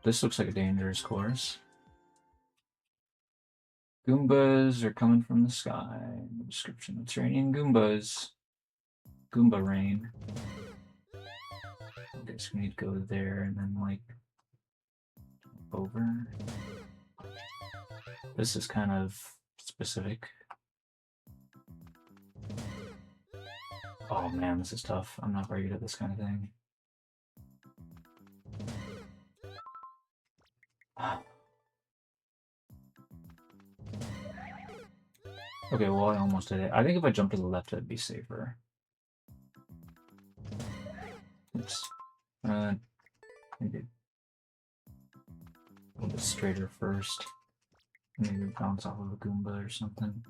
this looks like a dangerous course. Goombas are coming from the sky. In the description, it's raining Goombas. Goomba rain. I guess we need to go there and then like over. This is kind of specific. Oh man, this is tough. I'm not very good at this kind of thing. Okay, well, I almost did it. I think if I jump to the left, it'd be safer. Oops. Maybe a little bit straighter first. Maybe bounce off of a Goomba or something.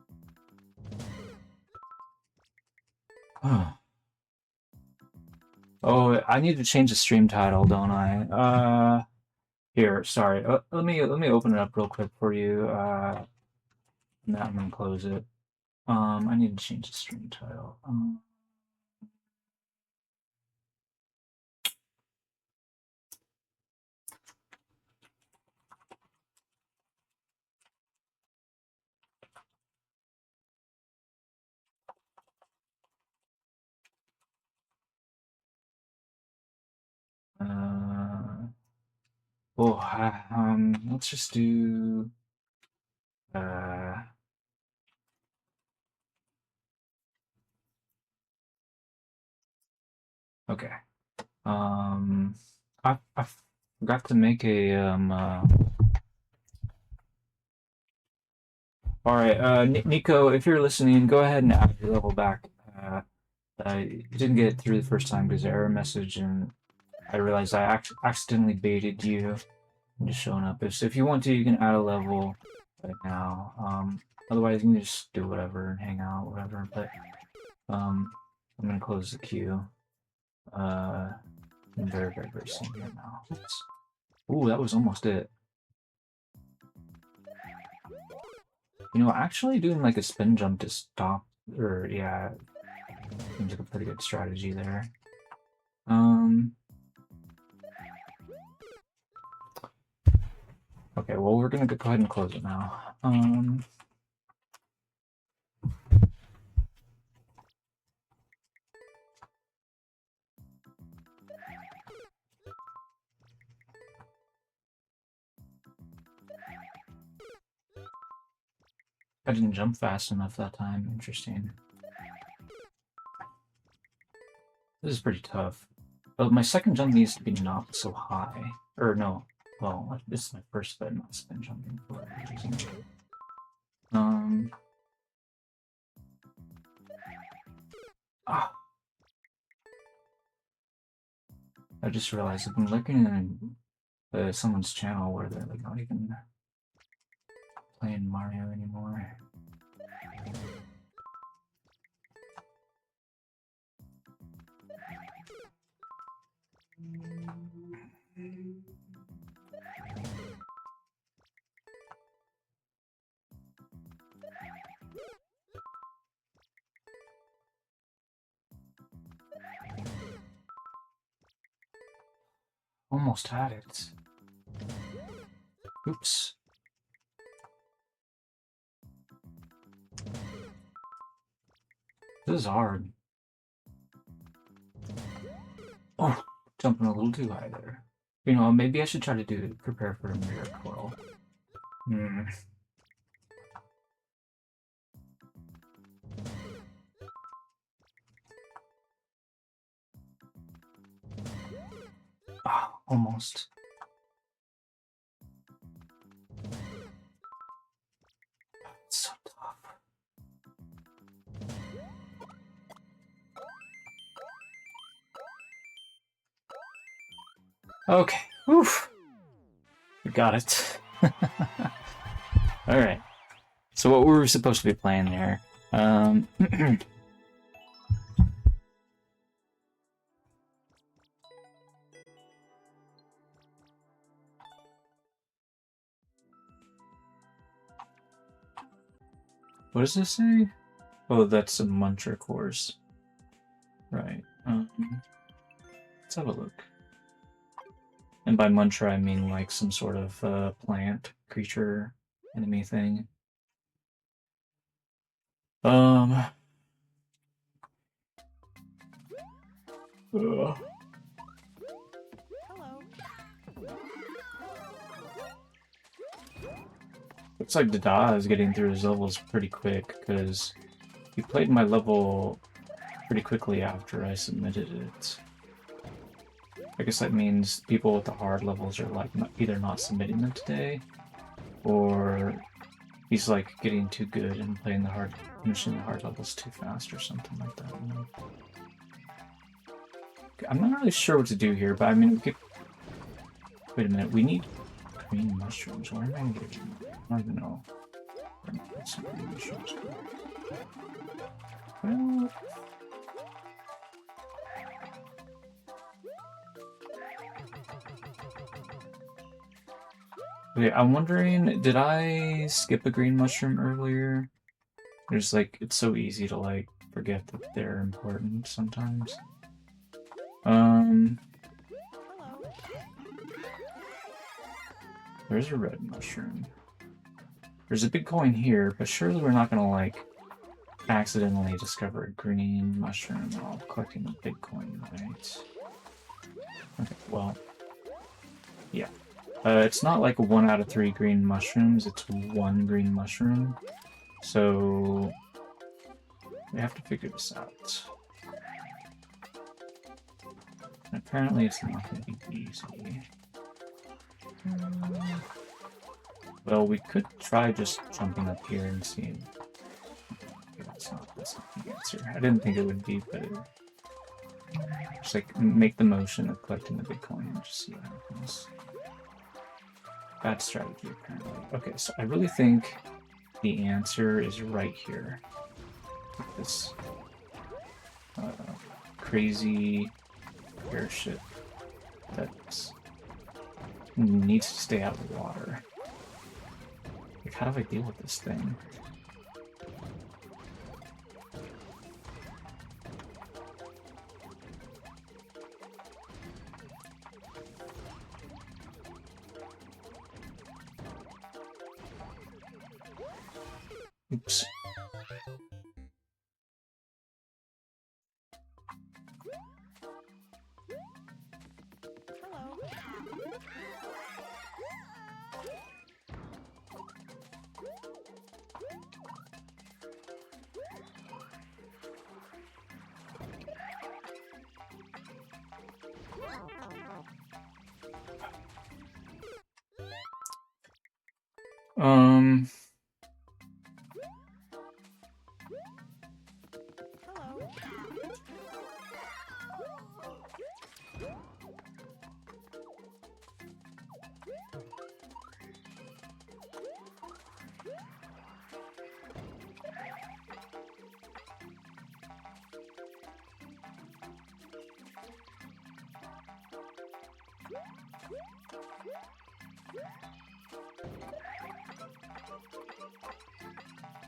Oh, I need to change the stream title, don't I? Here, sorry. Let me open it up real quick for you. Now I'm gonna close it. I need to change the stream title. Let's just do okay. I forgot to make a all right, Nico, if you're listening, go ahead and add your level back. You didn't get it through the first time because of error message, and I realized I accidentally baited you into showing up. If you want to, you can add a level right now. Otherwise, you can just do whatever and hang out, whatever. But I'm gonna close the queue. I'm very soon here now. Oops. Ooh, that was almost it. You know, actually doing like a spin jump to stop, or yeah, seems like a pretty good strategy there. Okay, well, we're gonna go ahead and close it now. I didn't jump fast enough that time. Interesting. This is pretty tough. But my second jump needs to be not so high. Or no. Well, this is my first spin, not spin jumping for whatever reason. I just realized I've been looking at someone's channel where they're like not even playing Mario anymore. Almost had it. Oops. This is hard. Oh, jumping a little too high there. You know, maybe I should try to prepare for a mirror coil. Ah, almost. It's so tough. Okay, oof. We got it. Alright. So what were we supposed to be playing there? What does this say? Oh, that's a Muncher course. Right. Let's have a look. And by Muncher, I mean like some sort of plant, creature, enemy thing. Ugh. Looks like Dada is getting through his levels pretty quick, because he played my level pretty quickly after I submitted it. I guess that means people with the hard levels are like either not submitting them today, or he's like getting too good and finishing the hard levels too fast or something like that. I'm not really sure what to do here, but I mean, we could... Wait a minute, we need green mushrooms. Where am I getting? I don't even know. Some green mushrooms. Well... Okay, I'm wondering, did I skip a green mushroom earlier? There's like, it's so easy to like forget that they're important sometimes. There's a red mushroom. There's a big coin here, but surely we're not gonna like accidentally discover a green mushroom while collecting the big coin, right? Okay, well, yeah. It's not like 1 out of 3 green mushrooms, it's 1 green mushroom. So we have to figure this out. And apparently it's not going to be easy. Well, we could try just jumping up here and seeing. Okay, that's not the answer. I didn't think it would be, but just like make the motion of collecting the Bitcoin and just see what happens. Bad strategy, apparently. Okay, so I really think the answer is right here. This crazy airship that needs to stay out of the water. Like, how do I deal with this thing? Oops.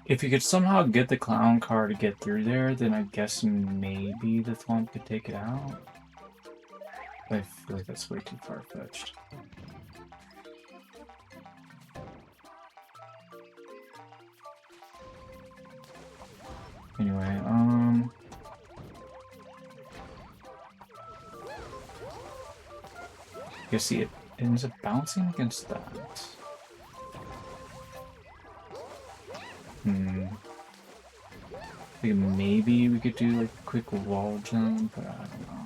If you could somehow get the clown car to get through there, then I guess maybe the Thwomp could take it out. But I feel like that's way too far-fetched. Anyway, you see it ends up bouncing against that. I think maybe we could do like a quick wall jump, but I don't know.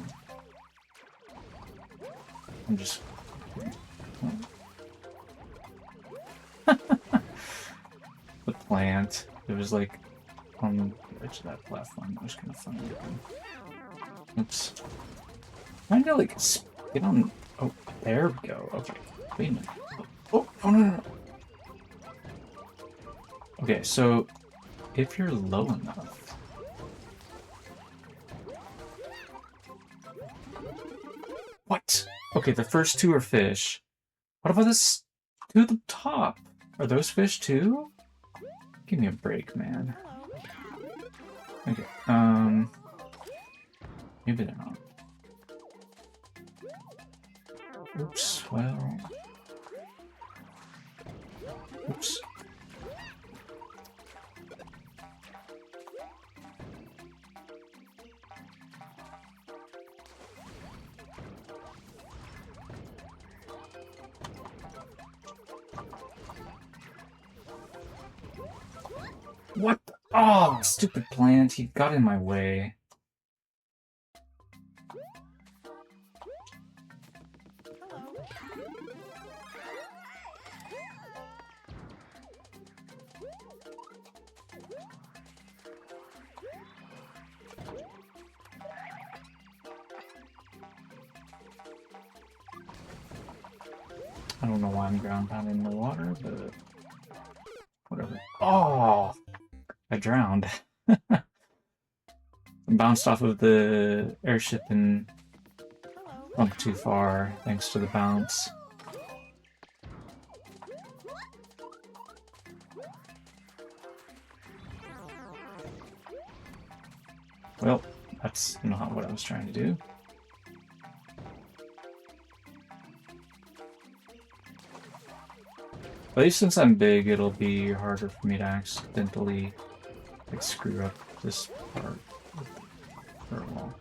I'm just... The plant. It was like on the edge of that platform. That was kind of funny. Oops. I'm trying to like get on... Oh, there we go. Okay. Wait a minute. Oh, no. Okay, so if you're low enough... What? Okay, the first 2 are fish. What about this 2 at the top? Are those fish too? Give me a break, man. Okay, maybe they're not. Oops, well... Oops. What? Oh, stupid plant. He got in my way. I don't know why I'm ground pounding in the water, but whatever. Oh, I drowned. I bounced off of the airship and went too far thanks to the bounce. Well, that's not what I was trying to do. At least since I'm big, it'll be harder for me to accidentally like screw up this part. Or, well,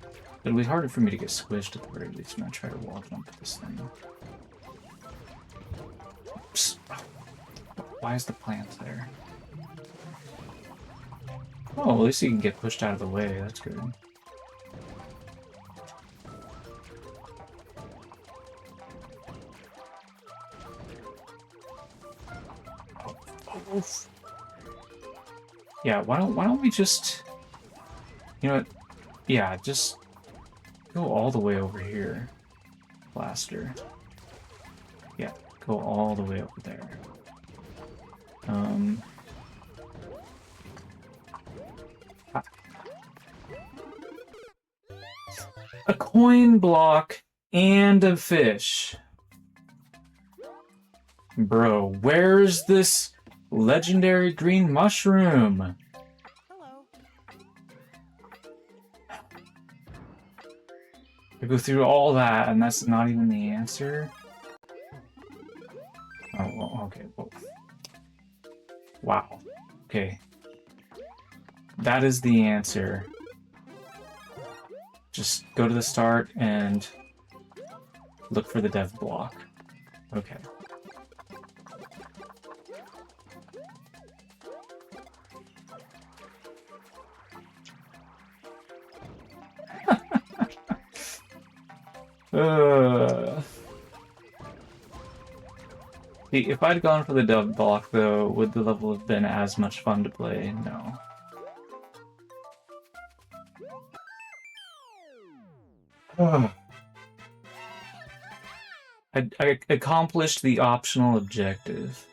it'll be harder for me to get squished at the very least when I try to wall jump this thing. Oops. Why is the plant there? Oh, at least you can get pushed out of the way. That's good. Yeah, why don't we just, you know what? Yeah, just go all the way over here, Blaster. Yeah, go all the way over there. A coin block and a fish. Bro, where's this legendary green mushroom? Hello. I go through all that and that's not even the answer? Oh, well, okay. Well. Wow. Okay. That is the answer. Just go to the start and look for the dev block. Okay. See, if I'd gone for the dev block, though, would the level have been as much fun to play? No. I accomplished the optional objective.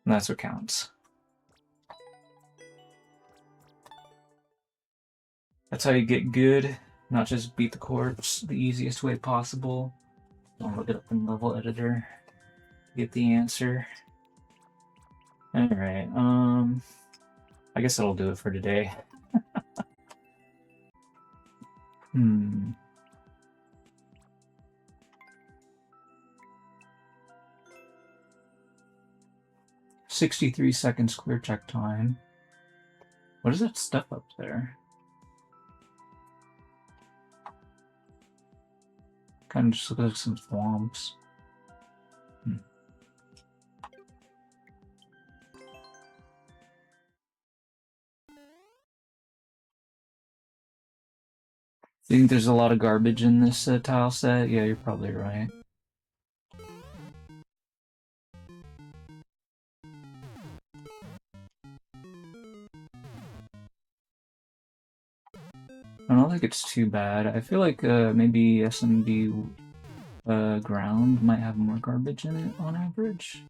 And that's what counts. That's how you get good, not just beat the corpse the easiest way possible. I'll look it up in level editor to get the answer. Alright, I guess that'll do it for today. 63 seconds clear check time. What is that stuff up there? Kind of just looks like some swamps. Do you think there's a lot of garbage in this tile set? Yeah, you're probably right. I don't think it's too bad. I feel like maybe SMW ground might have more garbage in it on average.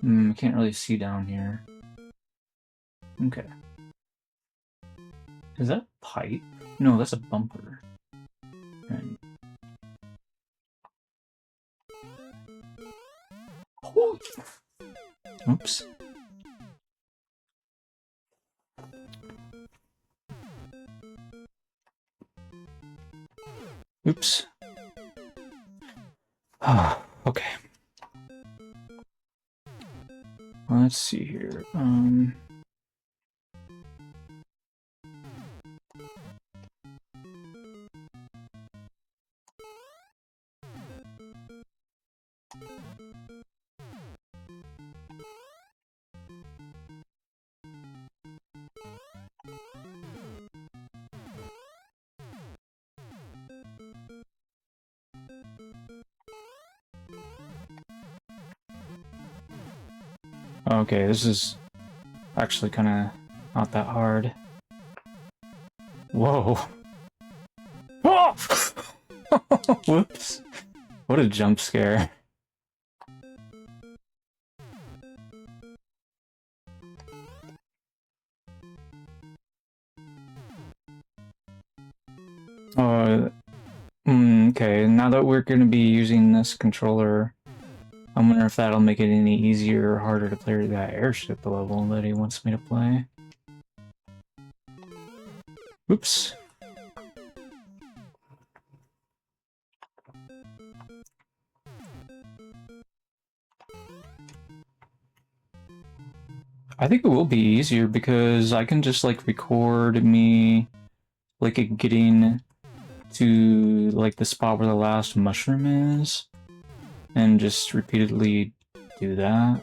Can't really see down here. Okay. Is that a pipe? No, that's a bumper. Right. Oh. Oops. Oops. Ah, okay. Let's see here. Okay, this is actually kind of not that hard. Whoa. Oh! Whoops. What a jump scare. Okay, now that we're going to be using this controller, I wonder if that'll make it any easier or harder to play that airship level that he wants me to play. Oops. I think it will be easier because I can just like record me like getting to like the spot where the last mushroom is and just repeatedly do that.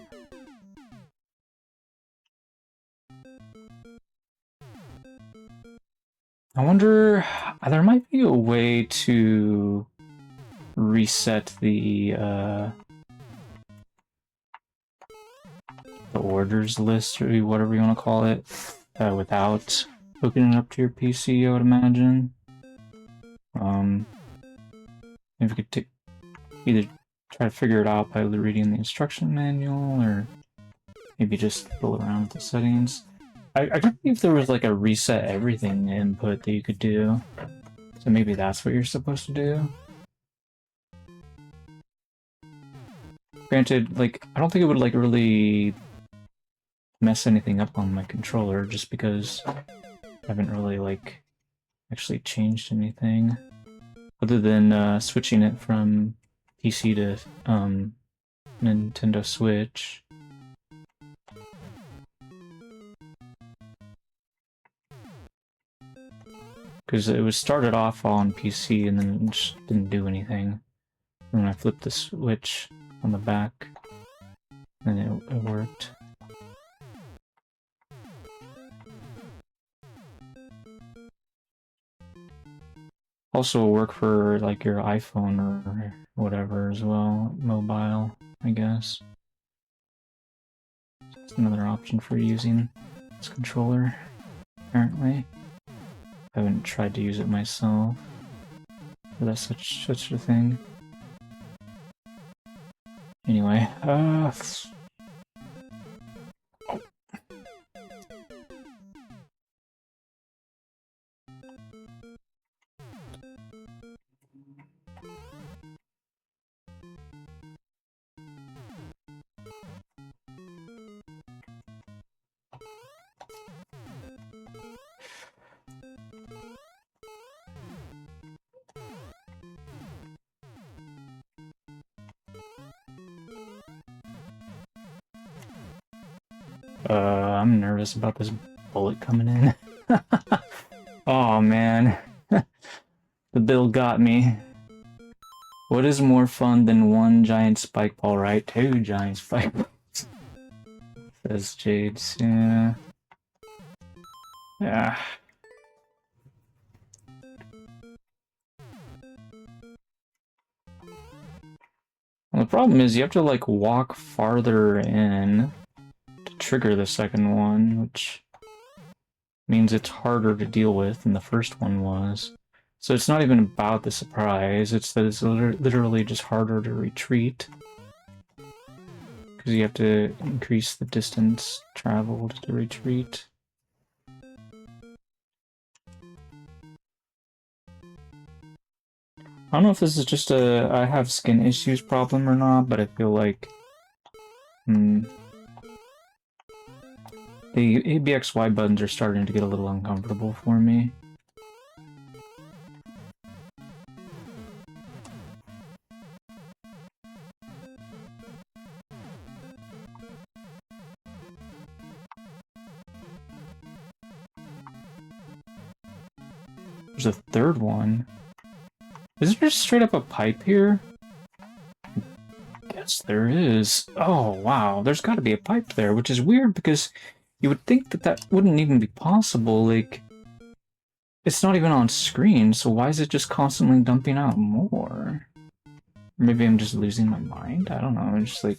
I wonder, there might be a way to reset the orders list, or whatever you want to call it, without hooking it up to your PC, I would imagine. If you could either try to figure it out by reading the instruction manual, or maybe just fiddle around with the settings. I don't think there was like a reset everything input that you could do, so maybe that's what you're supposed to do. Granted, like, I don't think it would like really mess anything up on my controller, just because I haven't really like actually changed anything other than switching it from PC to Nintendo Switch. Because it was started off on PC and then it just didn't do anything. And when I flipped the switch on the back, then it worked. Also work for like your iPhone or whatever as well, mobile, I guess. It's another option for using this controller, apparently. I haven't tried to use it myself, but that's such a thing. Anyway, I'm nervous about this bullet coming in. Oh man, the bill got me. What is more fun than one giant spike ball, right? Two giant spike balls. Says Jades, yeah. Yeah. Well, the problem is you have to like walk farther in to trigger the second one, which means it's harder to deal with than the first one was. So it's not even about the surprise, it's that it's literally just harder to retreat. Because you have to increase the distance traveled to retreat. I don't know if this is just a I have skin issues problem or not, but I feel like the ABXY buttons are starting to get a little uncomfortable for me. There's a third one. Is there just straight up a pipe here? Yes, there is. Oh, wow. There's got to be a pipe there, which is weird because you would think that that wouldn't even be possible. Like, it's not even on screen, so why is it just constantly dumping out more? Maybe I'm just losing my mind? I don't know. I'm just like...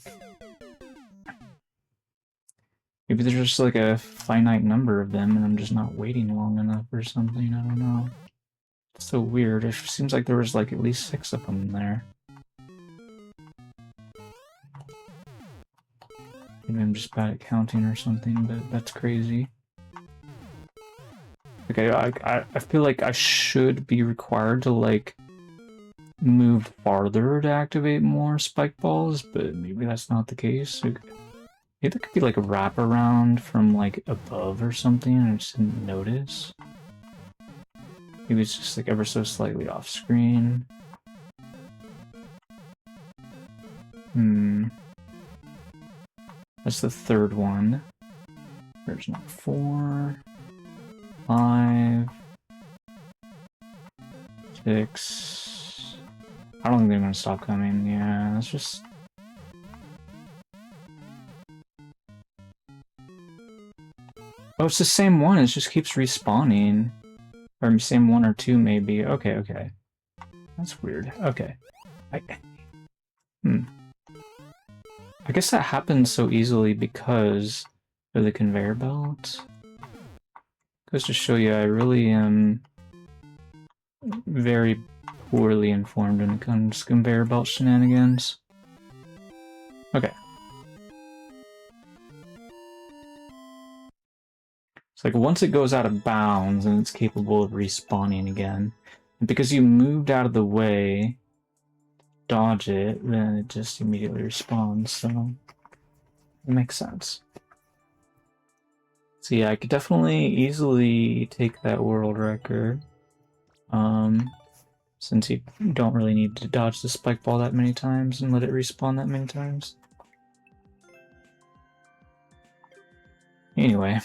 Maybe there's just like a finite number of them and I'm just not waiting long enough or something. I don't know. It's so weird. It seems like there was like at least 6 of them there. Maybe I'm just bad at counting or something, but that's crazy. Okay, I feel like I should be required to like move farther to activate more spike balls, but maybe that's not the case. Maybe there could be like a wraparound from like above or something and I just didn't notice. Maybe it's just like ever so slightly off screen. That's the third one. There's not 4, 5, 6. I don't think they're gonna stop coming. Yeah, that's just... Oh, it's the same one. It just keeps respawning. Or same 1 or 2, maybe. Okay, okay. That's weird. Okay. I guess that happens so easily because of the conveyor belt. Goes to show you I really am very poorly informed when it comes to conveyor belt shenanigans. Okay. It's like once it goes out of bounds and it's capable of respawning again, and because you moved out of the way, dodge it, then it just immediately respawns, so it makes sense. So yeah, I could definitely easily take that world record. Since you don't really need to dodge the spike ball that many times and let it respawn that many times. Anyway.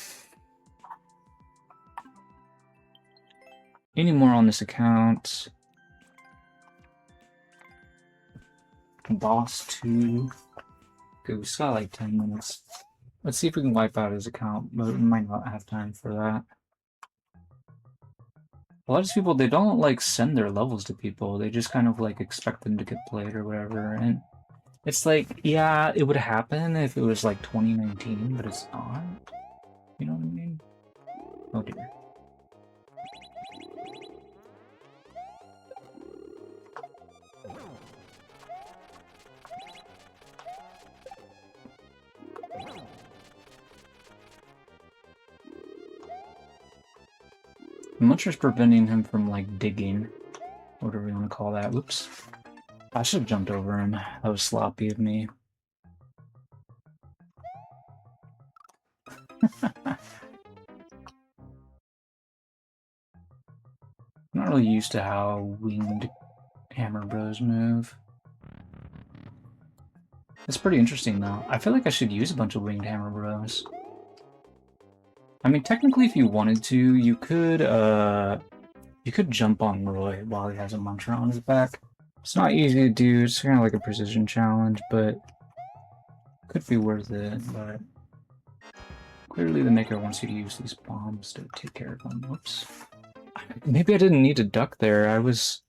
Any more on this account? Boss 2. Okay, we still got like 10 minutes. Let's see if we can wipe out his account, but we might not have time for that. A lot of these people, they don't like send their levels to people. They just kind of like expect them to get played or whatever. And it's like, yeah, it would happen if it was like 2019, but it's not. You know what I mean? Oh dear. Muncher's preventing him from, like, digging. Whatever you want to call that. Whoops. I should have jumped over him. That was sloppy of me. I'm not really used to how winged Hammer Bros move. It's pretty interesting, though. I feel like I should use a bunch of winged Hammer Bros. I mean, technically, if you wanted to, you could jump on Roy while he has a Muncher on his back. It's not easy to do, it's kind of like a precision challenge, but could be worth it, but clearly the maker wants you to use these bombs to take care of them. Whoops. Maybe I didn't need to duck there, I was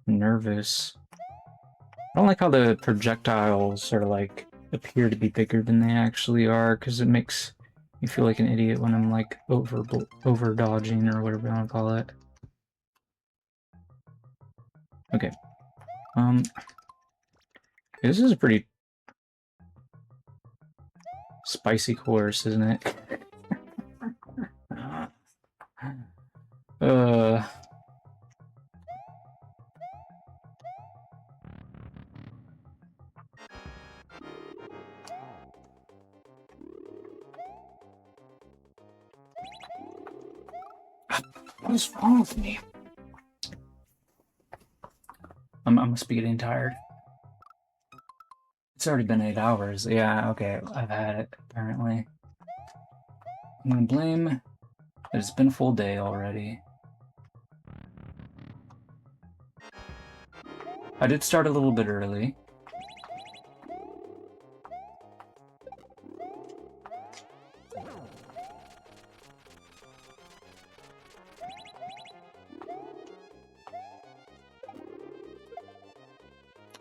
nervous. I don't like how the projectiles are like appear to be bigger than they actually are, because it makes me feel like an idiot when I'm like over dodging or whatever you want to call it. Okay. This is a pretty spicy course, isn't it? What is wrong with me? I must be getting tired. It's already been 8 hours. Yeah, okay, I've had it, apparently. I'm gonna blame that it's been a full day already. I did start a little bit early.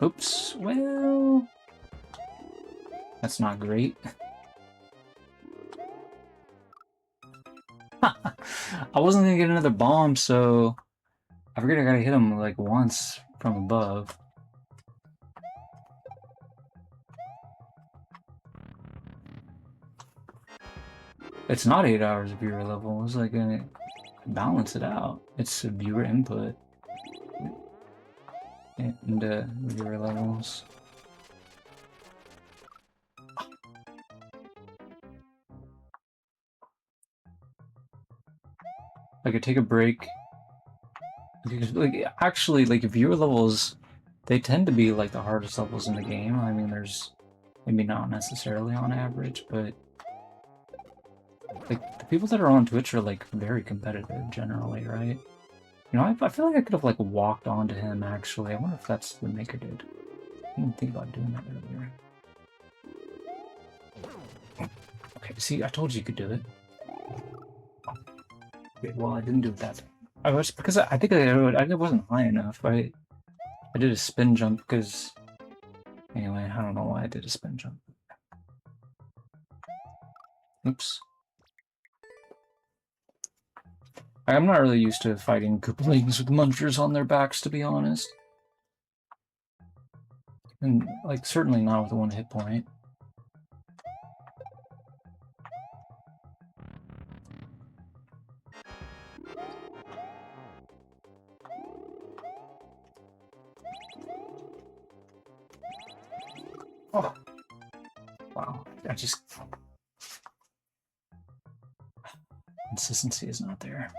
Oops, well... That's not great. I wasn't gonna get another bomb, so... I figured I gotta hit him, like, once from above. It's not 8 hours of viewer level, it's like gonna balance it out. It's viewer input. And viewer levels. I could take a break. Like, actually, like, viewer levels, they tend to be, like, the hardest levels in the game. I mean, there's, maybe not necessarily on average, but, like, the people that are on Twitch are, like, very competitive, generally, right? You know, I feel like I could have, like, walked onto him, actually. I wonder if that's what Maker did. I didn't think about doing that earlier. Okay, see, I told you you could do it. Okay, well, I didn't do it that time. I was, because I think I wasn't high enough. I did a spin jump because... Anyway, I don't know why I did a spin jump. Oops. I'm not really used to fighting Koopalings with munchers on their backs, to be honest. And, like, certainly not with 1 hit point. Oh! Wow. I just... Consistency is not there.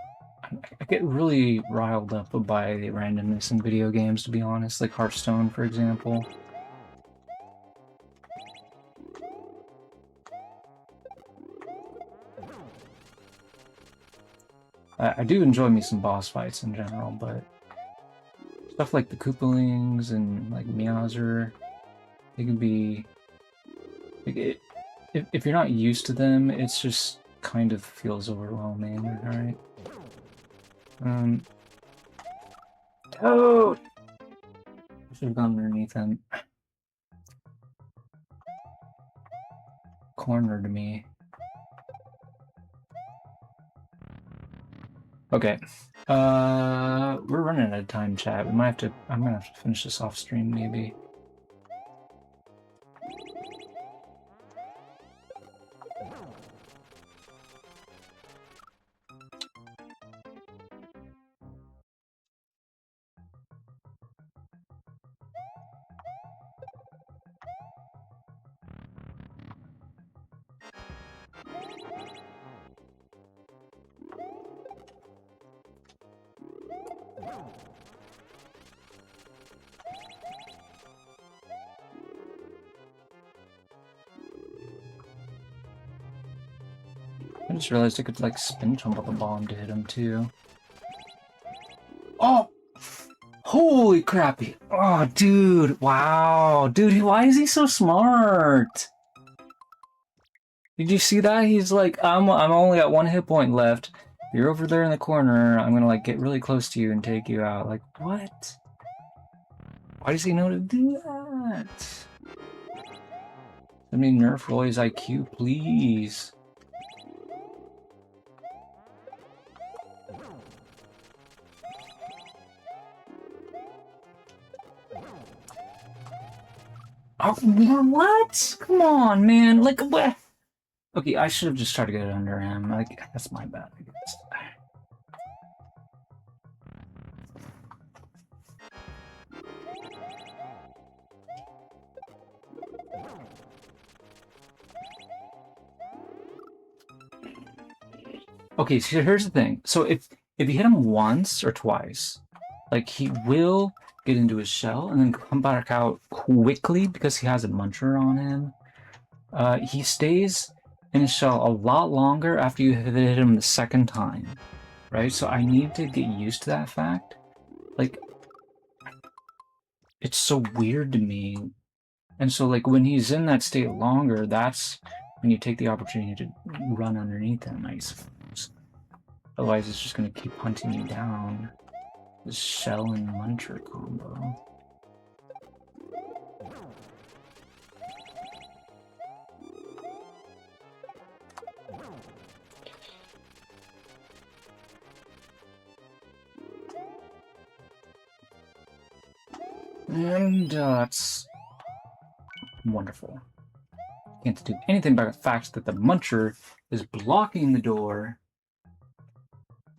I get really riled up by the randomness in video games, to be honest, like Hearthstone, for example. I do enjoy me some boss fights in general, but stuff like the Koopalings and like Meowser, they can be... Like, if you're not used to them, it's just kind of feels overwhelming, alright? Toad! I should have gone underneath him. Cornered me. Okay. We're running out of time, chat. We might have to... I'm gonna have to finish this off stream, maybe. I just realized I could, like, spin jump up a bomb to hit him, too. Oh! Holy crappy! Oh, dude! Wow! Dude, why is he so smart? Did you see that? He's like, I'm only at 1 hit point left. You're over there in the corner. I'm gonna, like, get really close to you and take you out. Like, what? Why does he know to do that? I mean, nerf Roy's IQ, please. Oh, what? Come on, man. Like, what? Okay, I should have just tried to get it under him. Like, that's my bad, I guess. Okay, so here's the thing. So if you hit him once or twice, like, he will get into his shell and then come back out quickly because he has a muncher on him. He stays in his shell a lot longer after you hit him the second time, right? So I need to get used to that fact. Like, it's so weird to me. And so, like, when he's in that state longer, that's when you take the opportunity to run underneath him, I suppose. Otherwise, it's just going to keep hunting you down. This Shell and Muncher combo. And that's wonderful. Can't do anything about the fact that the Muncher is blocking the door.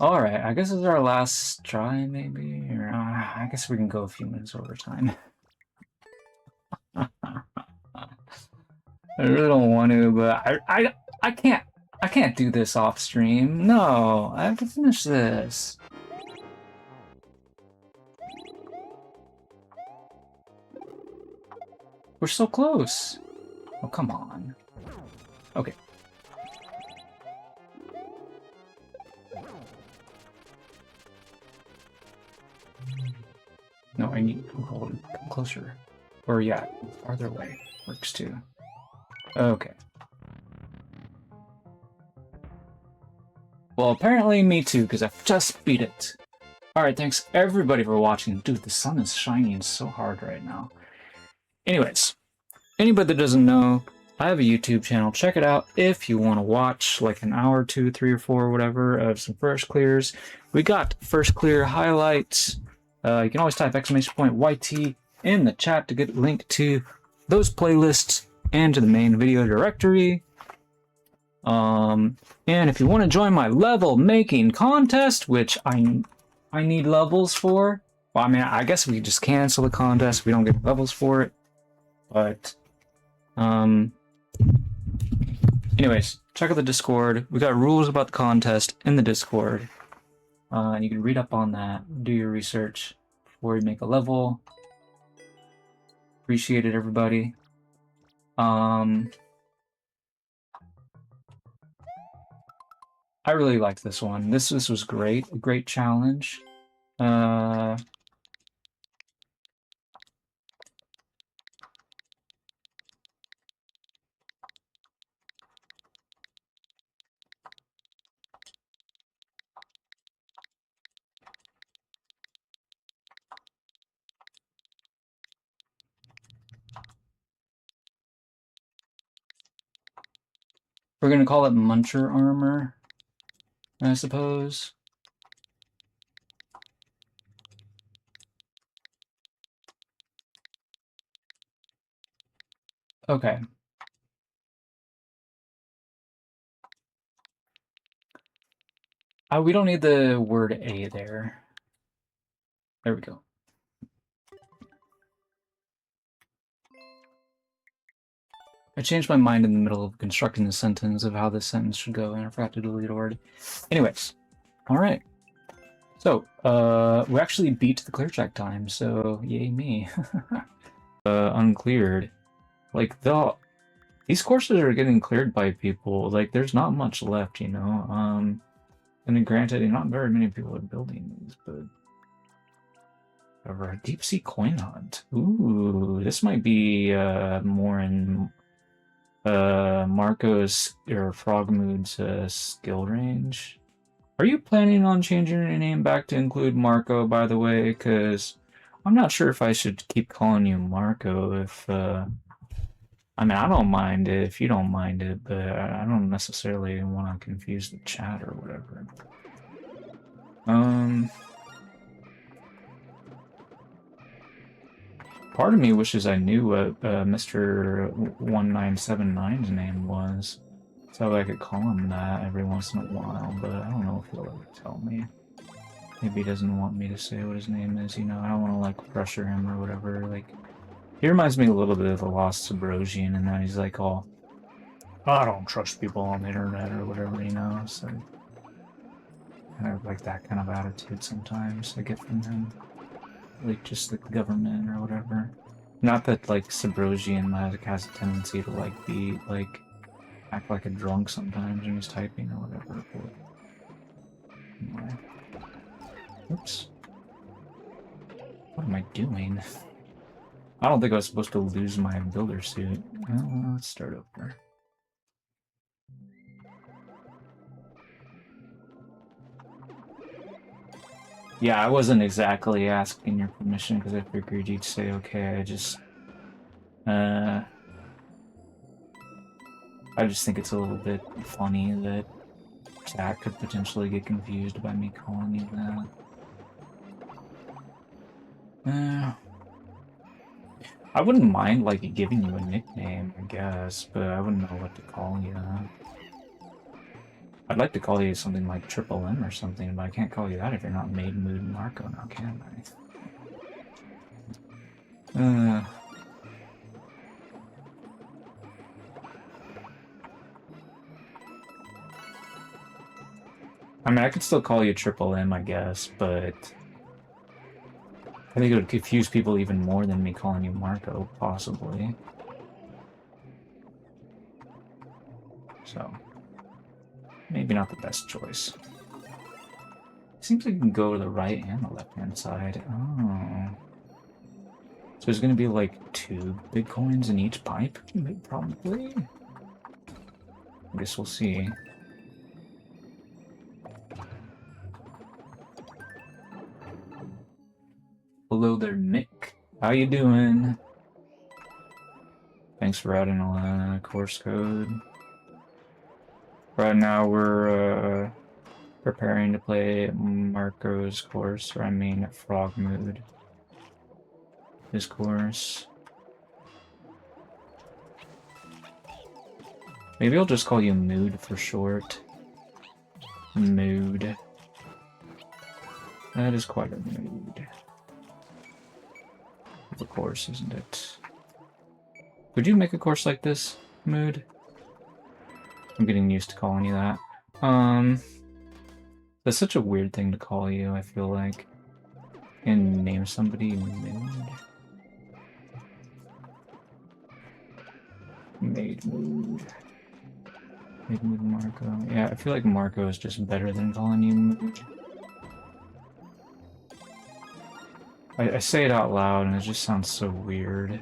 Alright, I guess this is our last try, maybe? Or, I guess we can go a few minutes over time. I really don't want to, but I can't do this off stream. No, I have to finish this. We're so close. Oh, come on. Okay. No, I need to hold it closer. Or yeah, farther away. Works too. Okay. Well, apparently me too, because I've just beat it. Alright, thanks everybody for watching. Dude, the sun is shining so hard right now. Anyways, anybody that doesn't know, I have a YouTube channel. Check it out if you want to watch like an hour, 2, 3, or 4, whatever, of some first clears. We got first clear highlights. You can always type !YT in the chat to get a link to those playlists and to the main video directory. And if you want to join my level making contest, which I need levels for, well, I mean, I guess we could just cancel the contest if we don't get levels for it. But, anyways, check out the Discord. We got rules about the contest in the Discord. You can read up on that, do your research before you make a level. Appreciate it, everybody. I really liked this one. This was great. A great challenge. We're gonna call it Muncher armor, I suppose. Okay. We don't need the word A there. There we go. I changed my mind in the middle of constructing the sentence of how this sentence should go, and I forgot to delete a word. Anyways, all right. So, we actually beat the clear check time, so yay me. Uncleared. Like, these courses are getting cleared by people. Like, there's not much left, you know? And then granted, not very many people are building these, but... Over a deep sea coin hunt. Ooh, this might be more in Marco's or Frogmood's skill range. Are you planning on changing your name back to include Marco, by the way? Because I'm not sure if I should keep calling you Marco if... I mean, I don't mind it if you don't mind it, but I don't necessarily want to confuse the chat or whatever. Part of me wishes I knew what Mr. 1979's name was, so I could call him that every once in a while, but I don't know if he'll ever tell me. Maybe he doesn't want me to say what his name is, you know, I don't want to, like, pressure him or whatever, like... He reminds me a little bit of the Lost Sabrosian, and then he's like, oh, I don't trust people on the internet or whatever, you know, so... Kind of like that kind of attitude sometimes I get from him. Like, just the government or whatever. Not that, like, Sabrosian has a tendency to, like, be, like, act like a drunk sometimes when he's typing or whatever, but... Anyway. Oops. What am I doing? I don't think I was supposed to lose my builder suit. Well, let's start over. Yeah, I wasn't exactly asking your permission because I figured you'd say okay. I just think it's a little bit funny that chat could potentially get confused by me calling you that. I wouldn't mind, like, giving you a nickname, I guess, but I wouldn't know what to call you. I'd like to call you something like Triple M or something, but I can't call you that if you're not Made Mood Marco now, can I? I mean, I could still call you Triple M, I guess, but I think it would confuse people even more than me calling you Marco, possibly. So, maybe not the best choice. Seems like you can go to the right and the left-hand side. Oh. So there's gonna be like 2 big coins in each pipe? Probably. I guess we'll see. Hello there, Nick. How you doing? Thanks for adding a course code. Right now we're preparing to play Marco's course, or I mean Frog Mood. His course. Maybe I'll just call you Mood for short. Mood. That is quite a mood. Of course, isn't it? Would you make a course like this, Mood? I'm getting used to calling you that. That's such a weird thing to call you, I feel like. And name somebody Mood. Made Mood. Made Mood Marco. Yeah, I feel like Marco is just better than calling you Mood. I say it out loud and it just sounds so weird.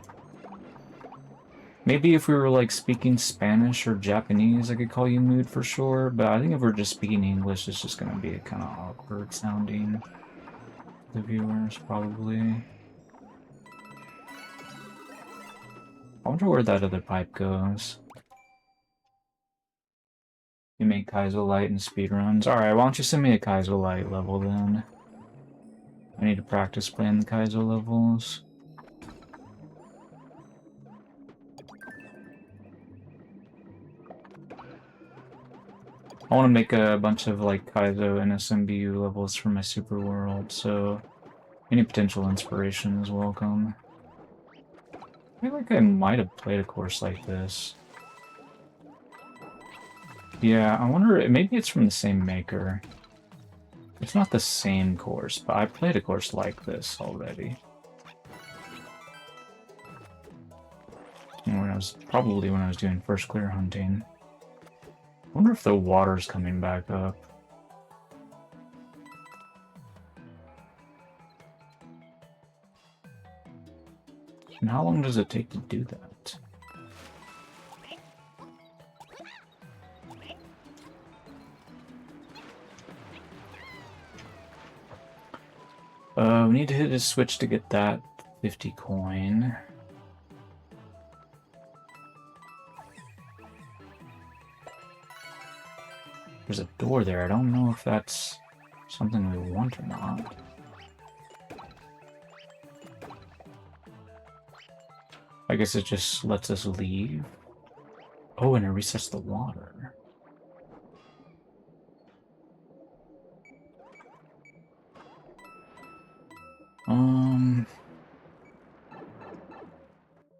Maybe if we were like speaking Spanish or Japanese, I could call you Mood for sure, but I think if we're just speaking English, it's just gonna be kind of awkward sounding to the viewers, probably. I wonder where that other pipe goes. You make Kaizo Light and speedruns. Alright, why don't you send me a Kaizo Light level then? I need to practice playing the Kaizo levels. I want to make a bunch of like Kaizo and NSMBU levels for my super world, so any potential inspiration is welcome. I feel like I might have played a course like this. Yeah, I wonder, maybe it's from the same maker. It's not the same course, but I played a course like this already. Probably when I was doing first clear hunting. I wonder if the water's coming back up. And how long does it take to do that? We need to hit a switch to get that 50 coin. There's a door there. I don't know if that's something we want or not. I guess it just lets us leave. Oh, and it resets the water.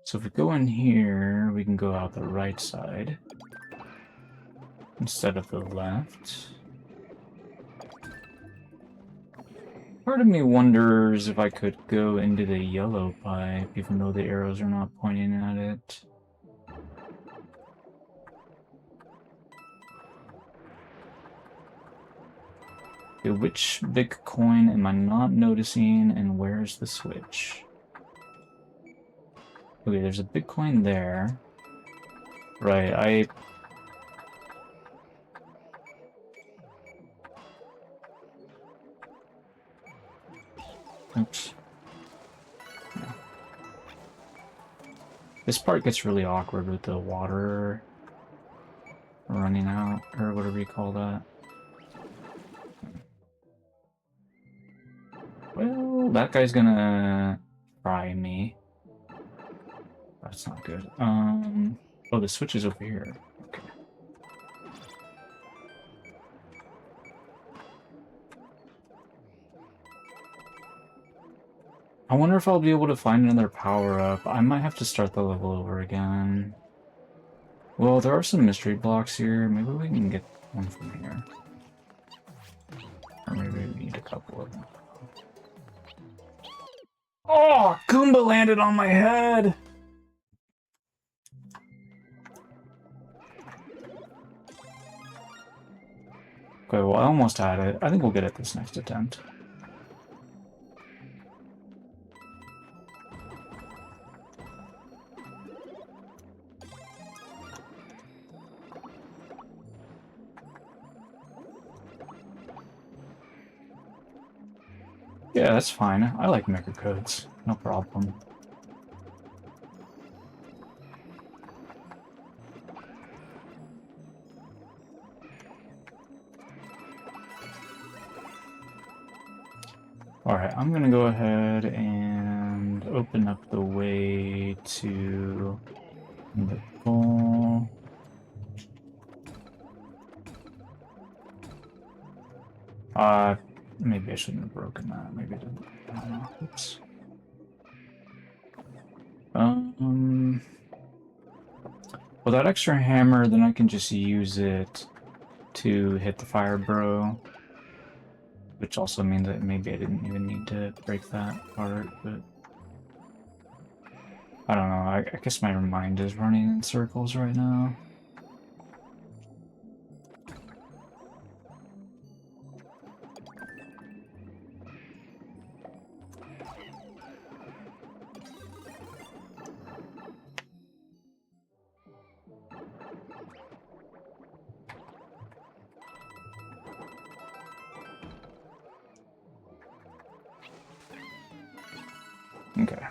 So if we go in here, we can go out the right side instead of the left. Part of me wonders if I could go into the yellow pipe, even though the arrows are not pointing at it. Okay, which big coin am I not noticing, and where's the switch? Okay, there's a big coin there. Right, oops. Yeah. This part gets really awkward with the water running out, or whatever you call that. Well, that guy's gonna fry me. That's not good. Oh, the switch is over here. Okay. I wonder if I'll be able to find another power-up. I might have to start the level over again. Well, there are some mystery blocks here. Maybe we can get one from here. Or maybe we need a couple of them. Oh, Goomba landed on my head! Okay, well, I almost had it. I think we'll get it this next attempt. Yeah, that's fine. I like maker codes. No problem. Alright, I'm gonna go ahead and open up the way to the goal. Maybe I shouldn't have broken that. Maybe I didn't. I don't know. Oops. With that extra hammer, then I can just use it to hit the fire bro. Which also means that maybe I didn't even need to break that part, but... I don't know, I guess my mind is running in circles right now. Okay.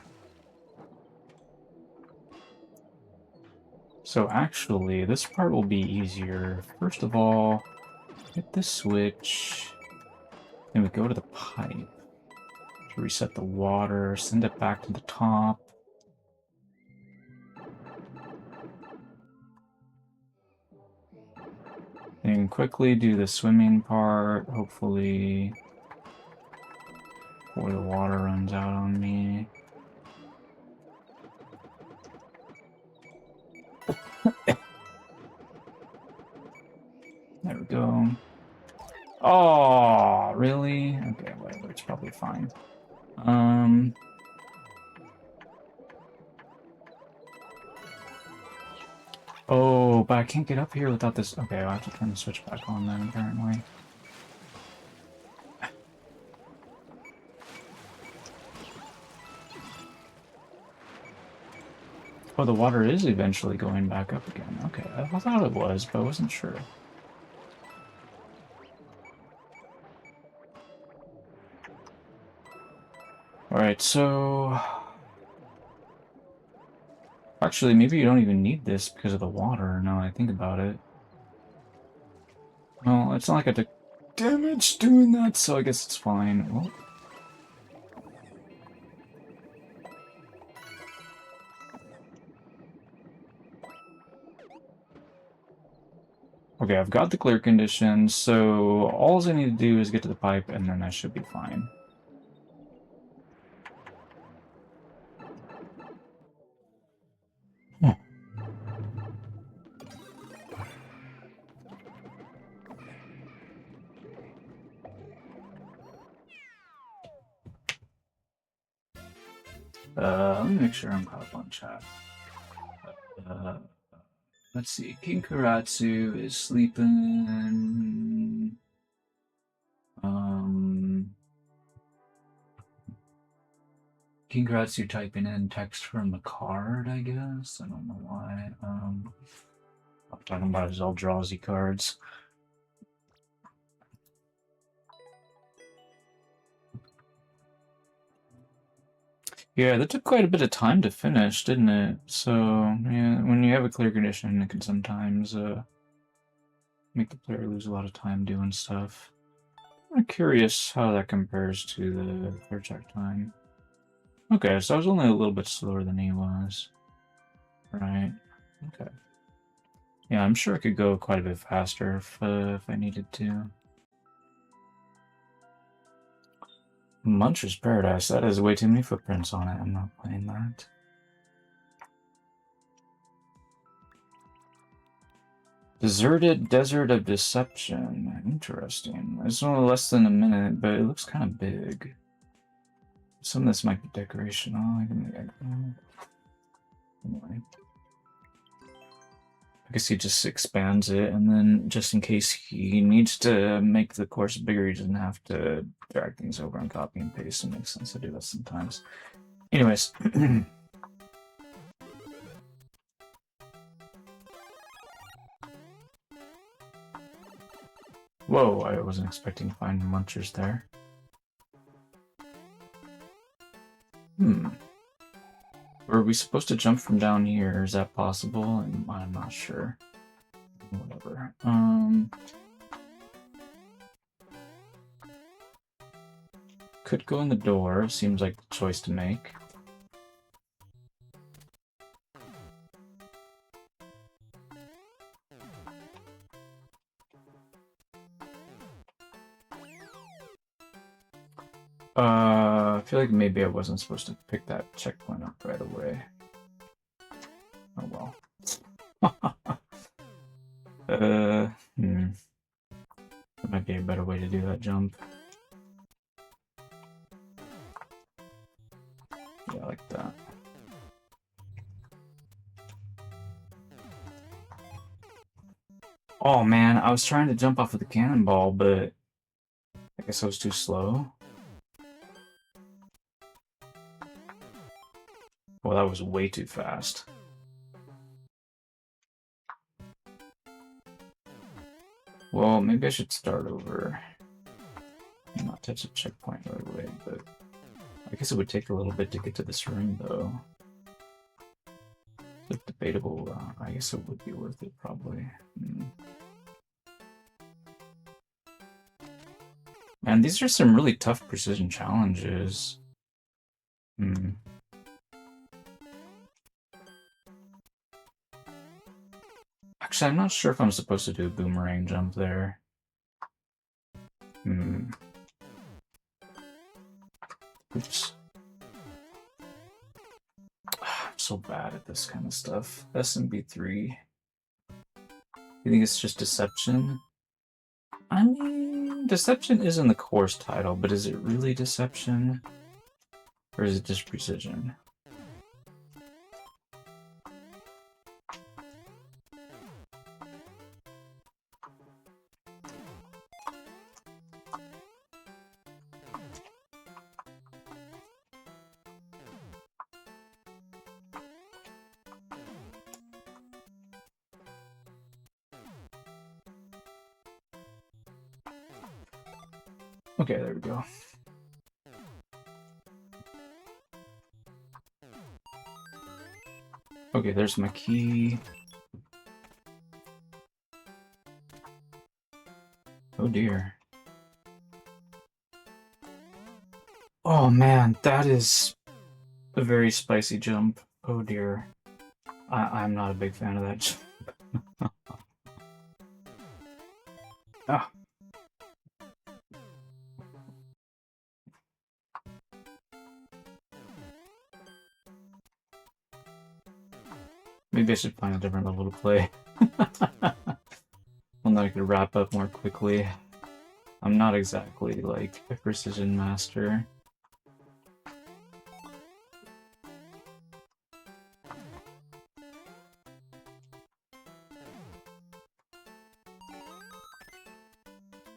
So actually, this part will be easier. First of all, hit the switch, then we go to the pipe to reset the water, send it back to the top. And quickly do the swimming part, hopefully, before the water runs out on me. There we go. Oh, really? Okay, whatever, it's probably fine. Oh, but I can't get up here without this. Okay, I'll have to turn the switch back on then, apparently. Oh, the water is eventually going back up again. Okay, I thought it was, but I wasn't sure. Alright, so... Actually, maybe you don't even need this because of the water, now that I think about it. Well, it's not like I took damage doing that, so I guess it's fine. Well, okay, I've got the clear conditions, so all I need to do is get to the pipe, and then that should be fine. Huh. Let me make sure I'm caught up on chat. Let's see, King Karatsu is sleeping. Congrats, you typing in text from a card, I guess. I don't know why. I'm talking about his Eldrazi cards. Yeah, that took quite a bit of time to finish, didn't it? So, yeah, when you have a clear condition, it can sometimes make the player lose a lot of time doing stuff. I'm curious how that compares to the clear check time. Okay, so I was only a little bit slower than he was. Right. Okay. Yeah, I'm sure it could go quite a bit faster if I needed to. Muncher's Paradise. That has way too many footprints on it. I'm not playing that. Deserted Desert of Deception. Interesting. It's only less than a minute, but it looks kind of big. Some of this might be decoration. Anyway. I guess he just expands it, and then just in case he needs to make the course bigger, he doesn't have to drag things over and copy and paste. It makes sense to do that sometimes. Anyways. Whoa, I wasn't expecting to find munchers there. Were we supposed to jump from down here? Is that possible? I'm not sure. Whatever. Could go in the door. Seems like the choice to make. I feel like maybe I wasn't supposed to pick that checkpoint up right away. Oh well. There might be a better way to do that jump. Yeah, like that. Oh man, I was trying to jump off of the cannonball, but I guess I was too slow. Well, that was way too fast. Well, maybe I should start over. Not touch a checkpoint right away, but I guess it would take a little bit to get to this room, though. It's debatable. I guess it would be worth it, probably. Man, these are some really tough precision challenges. Actually, I'm not sure if I'm supposed to do a boomerang jump there. Oops. I'm so bad at this kind of stuff. SMB3. You think it's just deception? I mean, deception is in the course title, but is it really deception? Or is it just precision? Okay, there we go. Okay, there's my key. Oh dear. Oh man, that is a very spicy jump. Oh dear. I'm not a big fan of that jump. Ah. Maybe I should find a different level to play. One that I could wrap up more quickly. I'm not exactly like a precision master.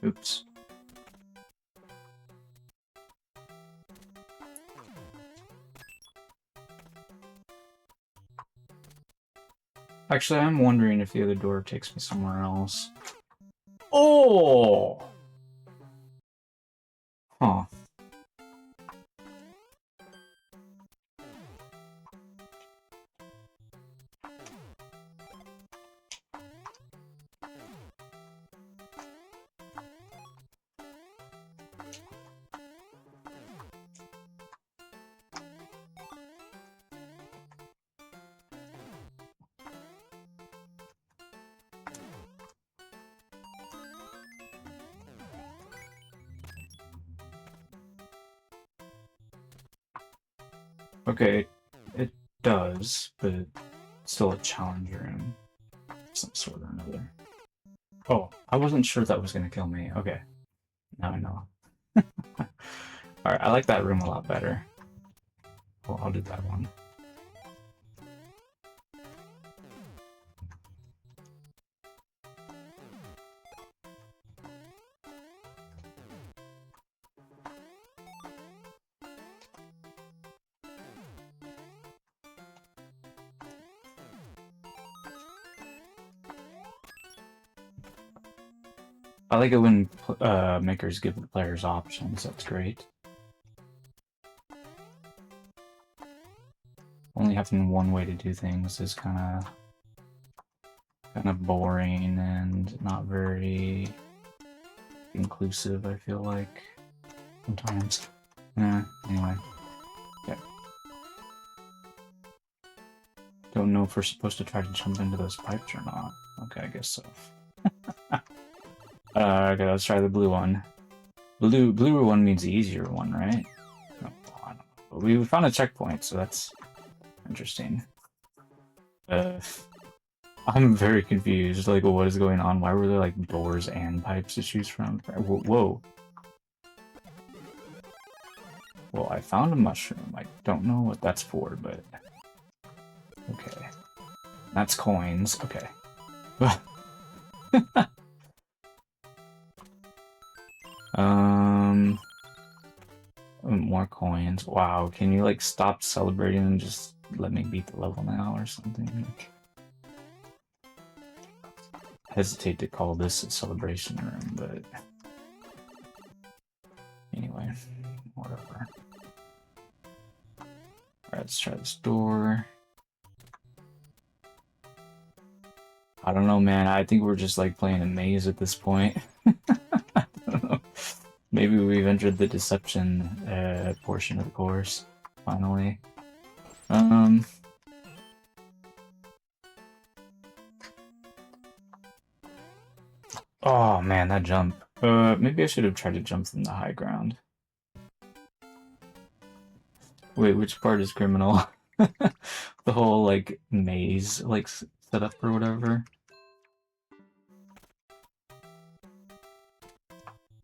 Oops. Actually, I'm wondering if the other door takes me somewhere else. Oh! Huh. Okay, it does, but it's still a challenge room. Some sort or another. Oh, I wasn't sure that was gonna kill me. Okay, now I know. Alright, I like that room a lot better. Well, I'll do that one. I like it when makers give the players options. That's great. Only having one way to do things is kind of boring and not very inclusive, I feel like, sometimes. Anyway. Yeah. Don't know if we're supposed to try to jump into those pipes or not. Okay, I guess so. Okay, let's try the blue one. Blue one means the easier one, right? Oh, I don't know. But we found a checkpoint, so that's interesting. I'm very confused. Like, what is going on? Why were there like doors and pipes to choose from? Whoa. Well, I found a mushroom. I don't know what that's for, but okay. That's coins. Okay. More coins. Wow, can you like stop celebrating and just let me beat the level now or something? Like, hesitate to call this a celebration room, but anyway, whatever. Alright, let's try this door. I don't know, man. I think we're just like playing a maze at this point. I don't know. Maybe we've entered the deception portion of the course, finally. Oh man, that jump. Maybe I should have tried to jump from the high ground. Wait, which part is criminal? The whole, like, maze, like, setup or whatever?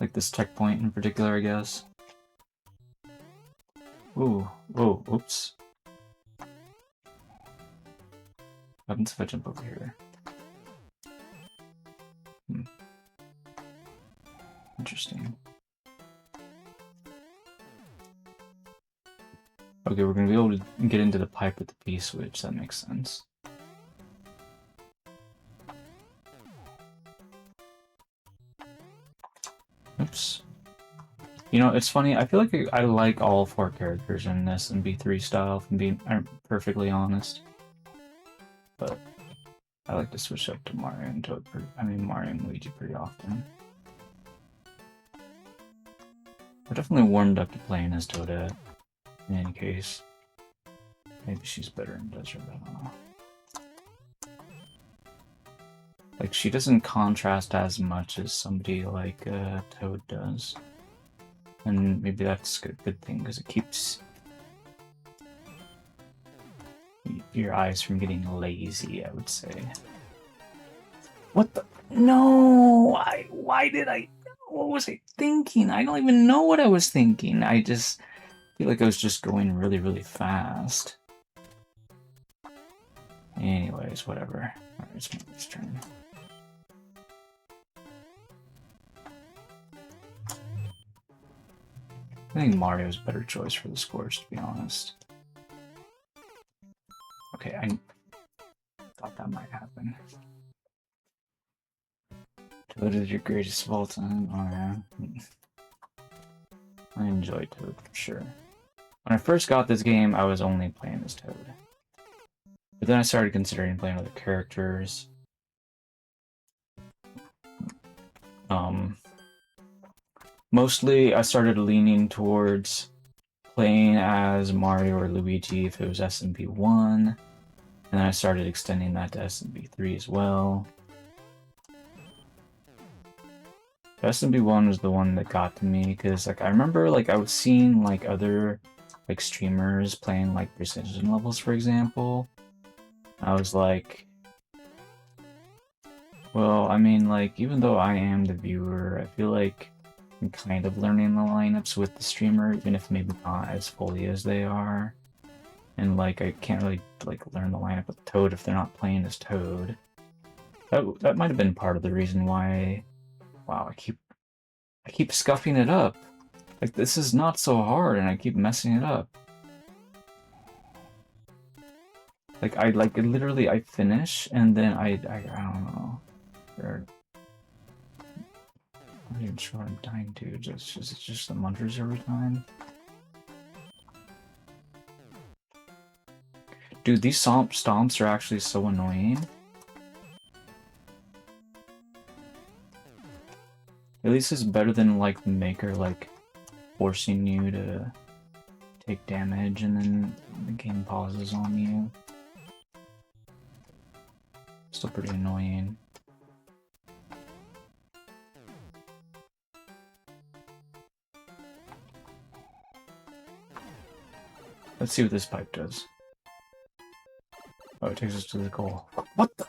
Like this checkpoint in particular, I guess. Ooh, whoa, oops. What happens if I jump over here? Interesting. Okay, we're gonna be able to get into the pipe with the P-switch, that makes sense. Oops. You know, it's funny, I feel like I like all 4 characters in NSMBU Style, if I'm being perfectly honest. But I like to switch up to Mario and Toad, Mario and Luigi pretty often. We're definitely warmed up to playing as Toadette, in any case. Maybe she's better in Desert, I don't know. Like, she doesn't contrast as much as somebody like Toad does. And maybe that's a good thing, because it keeps your eyes from getting lazy, I would say. What the? No! Why did I? What was I thinking? I don't even know what I was thinking. I just feel like I was just going really, really fast. Anyways, whatever. Alright, it's Mario's turn. I think Mario's a better choice for this course, to be honest. Okay, I thought that might happen. Toad is your greatest of all time. Oh yeah. I enjoy Toad for sure. When I first got this game, I was only playing as Toad. But then I started considering playing other characters. Mostly I started leaning towards playing as Mario or Luigi if it was SMB1, and then I started extending that to SMB3 as well. SMB1 was the one that got to me, because like I remember like I was seeing like other like streamers playing like precision levels, for example. I was like, well, I mean, like, even though I am the viewer, I feel like I'm kind of learning the lineups with the streamer, even if maybe not as fully as they are. And, like, I can't really, like, learn the lineup with Toad if they're not playing as Toad. That might have been part of the reason why... Wow, I keep scuffing it up. Like, this is not so hard, and I keep messing it up. Like, literally, I finish, and then I don't know. I'm not even sure what I'm dying to. It's just the Munchers every time. Dude, these stomps are actually so annoying. At least it's better than, like, the Maker, like, forcing you to take damage and then the game pauses on you. Still pretty annoying. Let's see what this pipe does. Oh, it takes us to the goal. What the?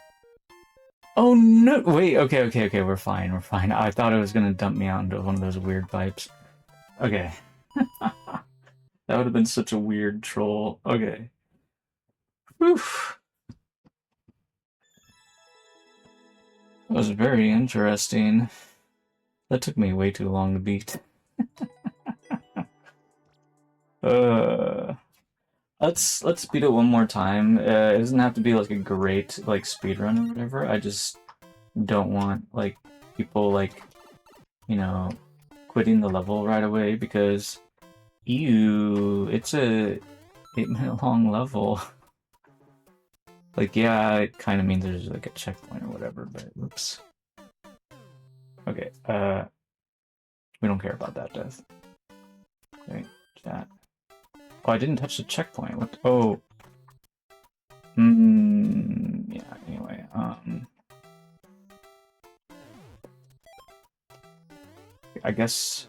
Oh no! Wait, okay, we're fine, I thought it was gonna dump me out into one of those weird pipes. Okay. That would have been such a weird troll. Okay. Whew. That was very interesting. That took me way too long to beat. Let's beat it one more time. It doesn't have to be like a great like speedrun or whatever. I just don't want like people like, you know, quitting the level right away because ew, it's a 8-minute long level. Like, yeah, it kind of means there's like a checkpoint or whatever, but oops. Okay, we don't care about that death. Okay, chat. Oh, I didn't touch the checkpoint. What? Oh. Yeah, anyway, I guess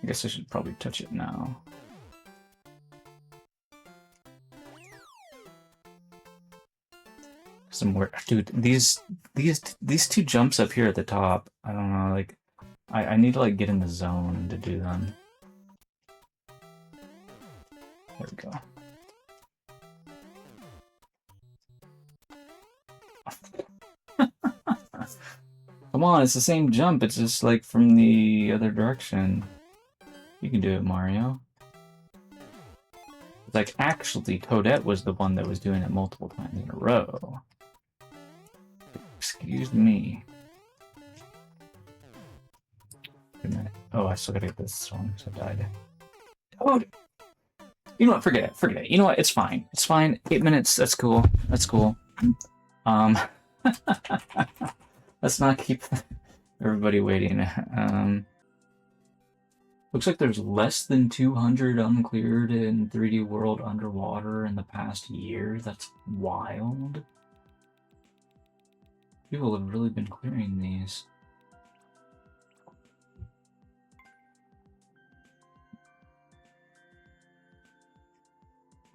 I should probably touch it now. Some more, dude. These two jumps up here at the top. I don't know. Like, I need to like get in the zone to do them. There we go. Come on, it's the same jump. It's just like from the other direction. You can do it, Mario. Like, actually, Toadette was the one that was doing it multiple times in a row. Excuse me. Wait a minute. Oh, I still gotta get this one, so I died. Oh! You know what? Forget it. Forget it. You know what? It's fine. It's fine. 8 minutes. That's cool. That's cool. Let's not keep everybody waiting. Looks like there's less than 200 uncleared in 3D World underwater in the past year. That's wild. People have really been clearing these.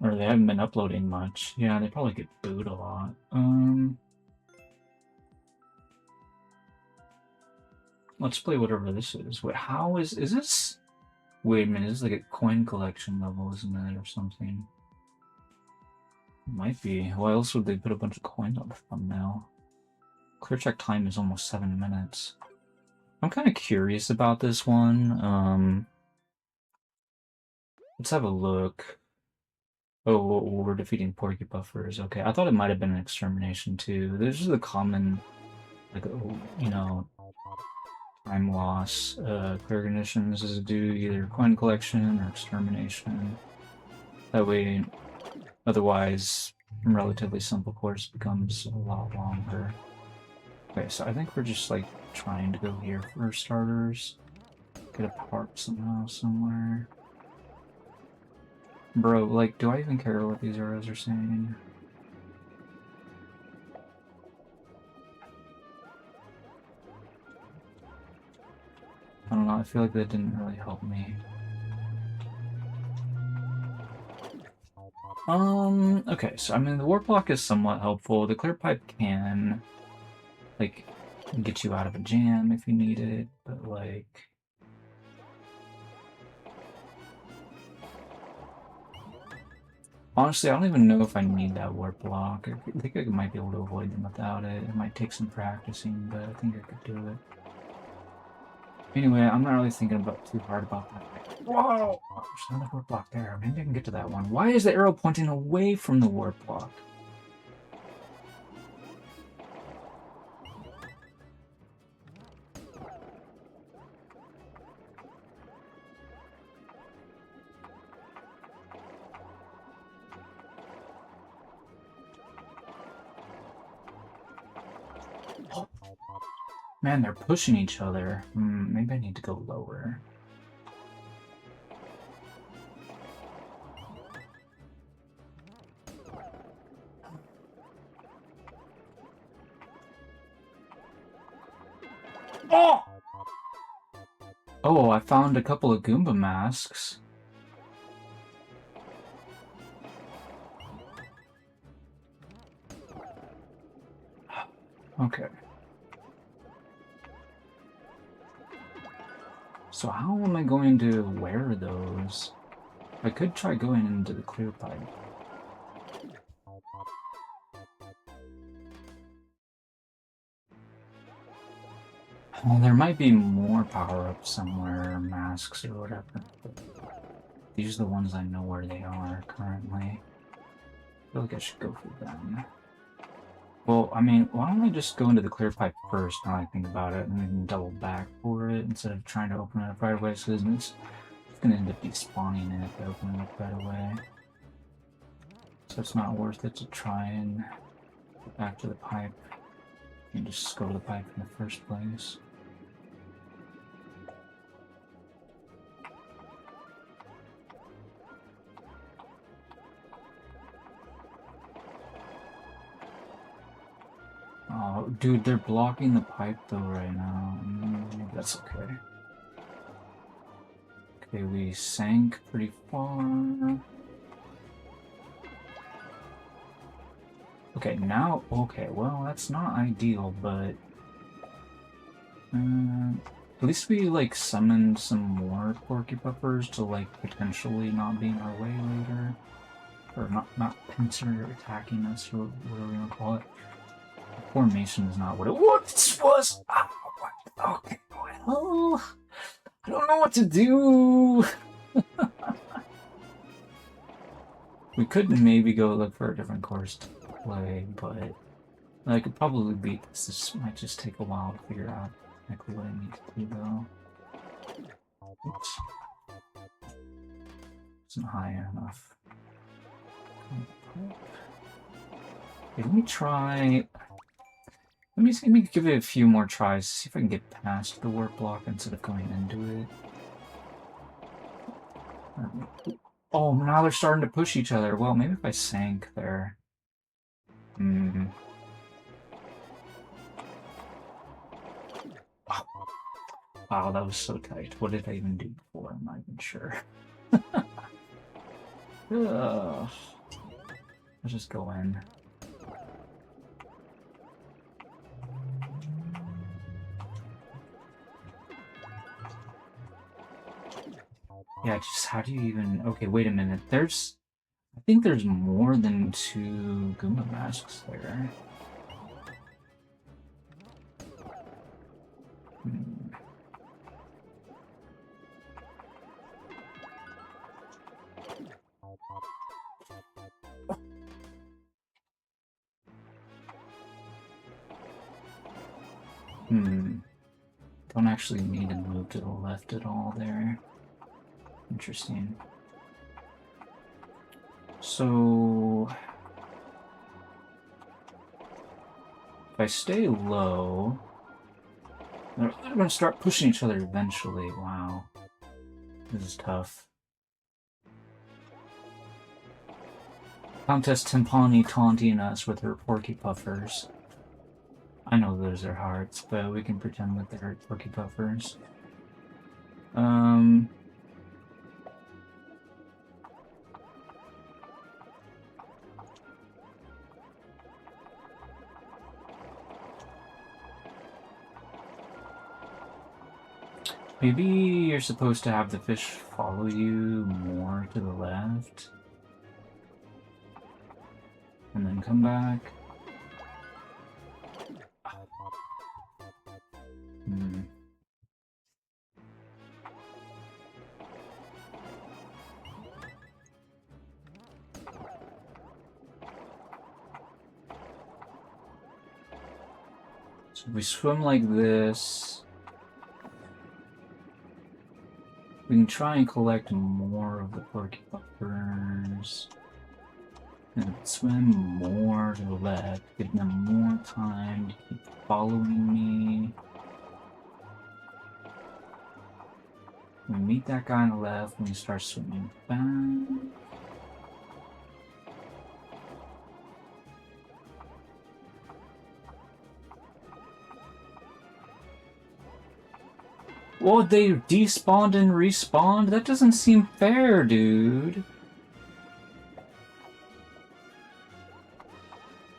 Or they haven't been uploading much. Yeah, they probably get booed a lot. Let's play whatever this is. Wait, how is this? Wait a minute, this is like a coin collection level, isn't it, or something? Might be. Why else would they put a bunch of coins on the thumbnail? Clear check time is almost 7 minutes. I'm kind of curious about this one. Let's have a look. Oh, we're defeating porky buffers. Okay, I thought it might have been an extermination too. This is the common, like, you know, time loss. Clear conditions is due to either coin collection or extermination. That way, otherwise, a relatively simple course becomes a lot longer. Okay, so I think we're just like trying to go here for starters. Get a park somehow, somewhere. Bro, like, do I even care what these arrows are saying? I don't know, I feel like that didn't really help me. Okay, so I mean, the warp block is somewhat helpful. The clear pipe can, like, get you out of a jam if you need it, but, like... Honestly, I don't even know if I need that warp block. I think I might be able to avoid them without it. It might take some practicing, but I think I could do it. Anyway, I'm not really thinking about too hard about that. Whoa! Oh, there's another warp block there. Maybe I can get to that one. Why is the arrow pointing away from the warp block? Oh. Man, they're pushing each other. Maybe I need to go lower. Oh! Oh, I found a couple of Goomba masks. Okay. So how am I going to wear those? I could try going into the clear pipe. Well, there might be more power-ups somewhere, masks or whatever. But these are the ones I know where they are currently. I feel like I should go for them. Well, I mean, why don't I just go into the clear pipe first now I think about it, and then double back for it instead of trying to open it up right away, because it's going to end up despawning it if I open it up right away. So it's not worth it to try and get back to the pipe. You can just go to the pipe in the first place. Oh, dude, they're blocking the pipe though right now. Maybe that's okay. Okay, we sank pretty far. Okay, now, okay, well, that's not ideal, but... at least we, like, summoned some more Porky Puppers to, like, potentially not be in our way later. Or not pincer attacking us, or whatever you want to call it. Formation is not what it once was! Ah, what? Okay, well... I don't know what to do! We could maybe go look for a different course to play, but I could probably beat this. This might just take a while to figure out exactly what I need to do, though. Oops. Isn't high enough. Okay, let me try... Let me give it a few more tries, see if I can get past the warp block instead of going into it. Oh, now they're starting to push each other. Well, maybe if I sank there. Wow, that was so tight. What did I even do before? I'm not even sure. Let's just go in. Yeah, just how do you even... Okay, wait a minute. There's... I think there's more than 2 Goomba masks there. Don't actually need to move to the left at all there. Interesting. So if I stay low, they're gonna start pushing each other eventually. Wow. This is tough. Countess Timpani taunting us with her porky puffers. I know those are hearts, but we can pretend that they're porky puffers. Maybe you're supposed to have the fish follow you more to the left. And then come back. So if we swim like this, we can try and collect more of the porky puffers. And swim more to the left, give them more time to keep following me. We meet that guy on the left when we start swimming back. Well, they despawned and respawned? That doesn't seem fair, dude.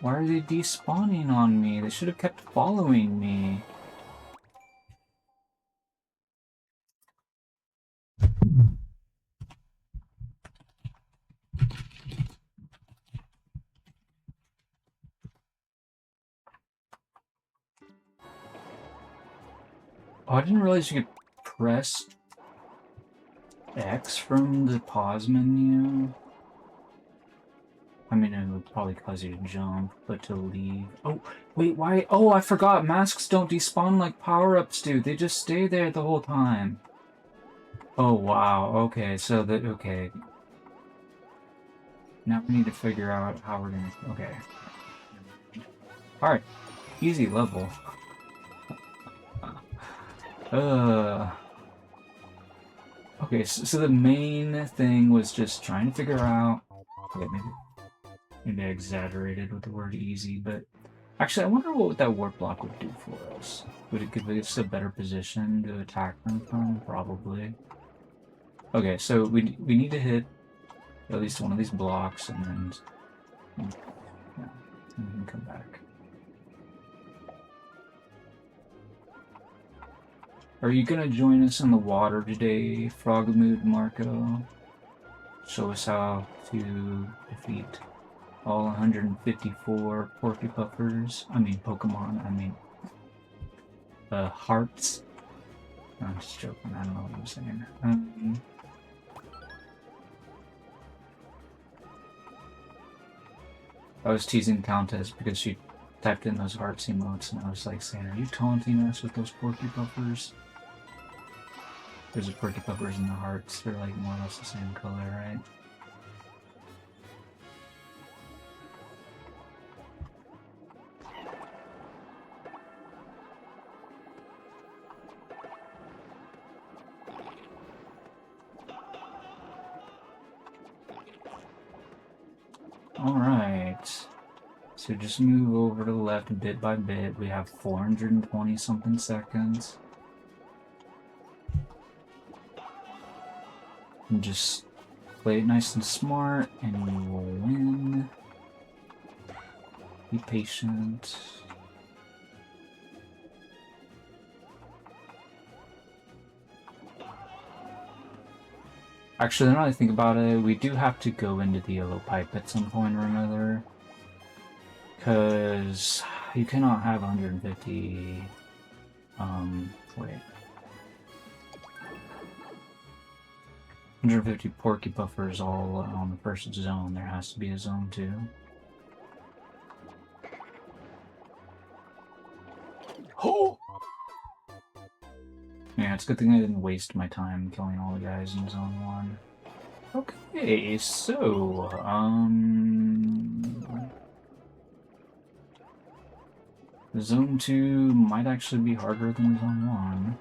Why are they despawning on me? They should have kept following me. Oh, I didn't realize you could press X from the pause menu. I mean, it would probably cause you to jump, but to leave... Oh, wait, why? Oh, I forgot. Masks don't despawn like power-ups do. They just stay there the whole time. Oh, wow. Okay, so that... Okay. Now we need to figure out how we're gonna... Okay. Alright. Easy level. Okay, so the main thing was just trying to figure out... Okay, maybe I exaggerated with the word easy, but... Actually, I wonder what that warp block would do for us. Would it give us a better position to attack them from? Probably. Okay, so we need to hit at least one of these blocks, and then... Yeah, and we can come back. Are you gonna join us in the water today, Frogmood Marco? Show us how to defeat all 154 Porky Puffers. I mean Pokemon, I mean hearts. No, I'm just joking, I don't know what I'm saying. I was teasing Countess because she typed in those hearts emotes and I was like saying, are you taunting us with those Porky Puffers? There's the Porky Puffers and the hearts, they're like more or less the same color, right? Alright, so just move over to the left bit by bit. We have 420 something seconds. And just play it nice and smart and you will win. Be patient. Actually, now that I think about it, we do have to go into the yellow pipe at some point or another. Because you cannot have 150... wait. 150 Porky Puffers all on the first zone. There has to be a zone 2. Oh! it's a good thing I didn't waste my time killing all the guys in Zone 1. Okay, so, Zone 2 might actually be harder than Zone 1.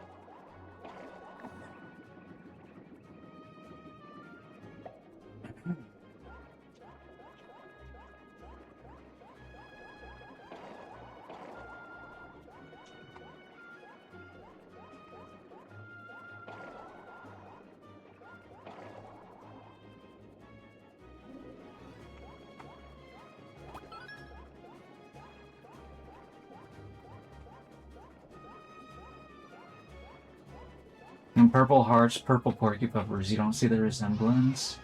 And purple hearts, purple porcupines, you don't see the resemblance?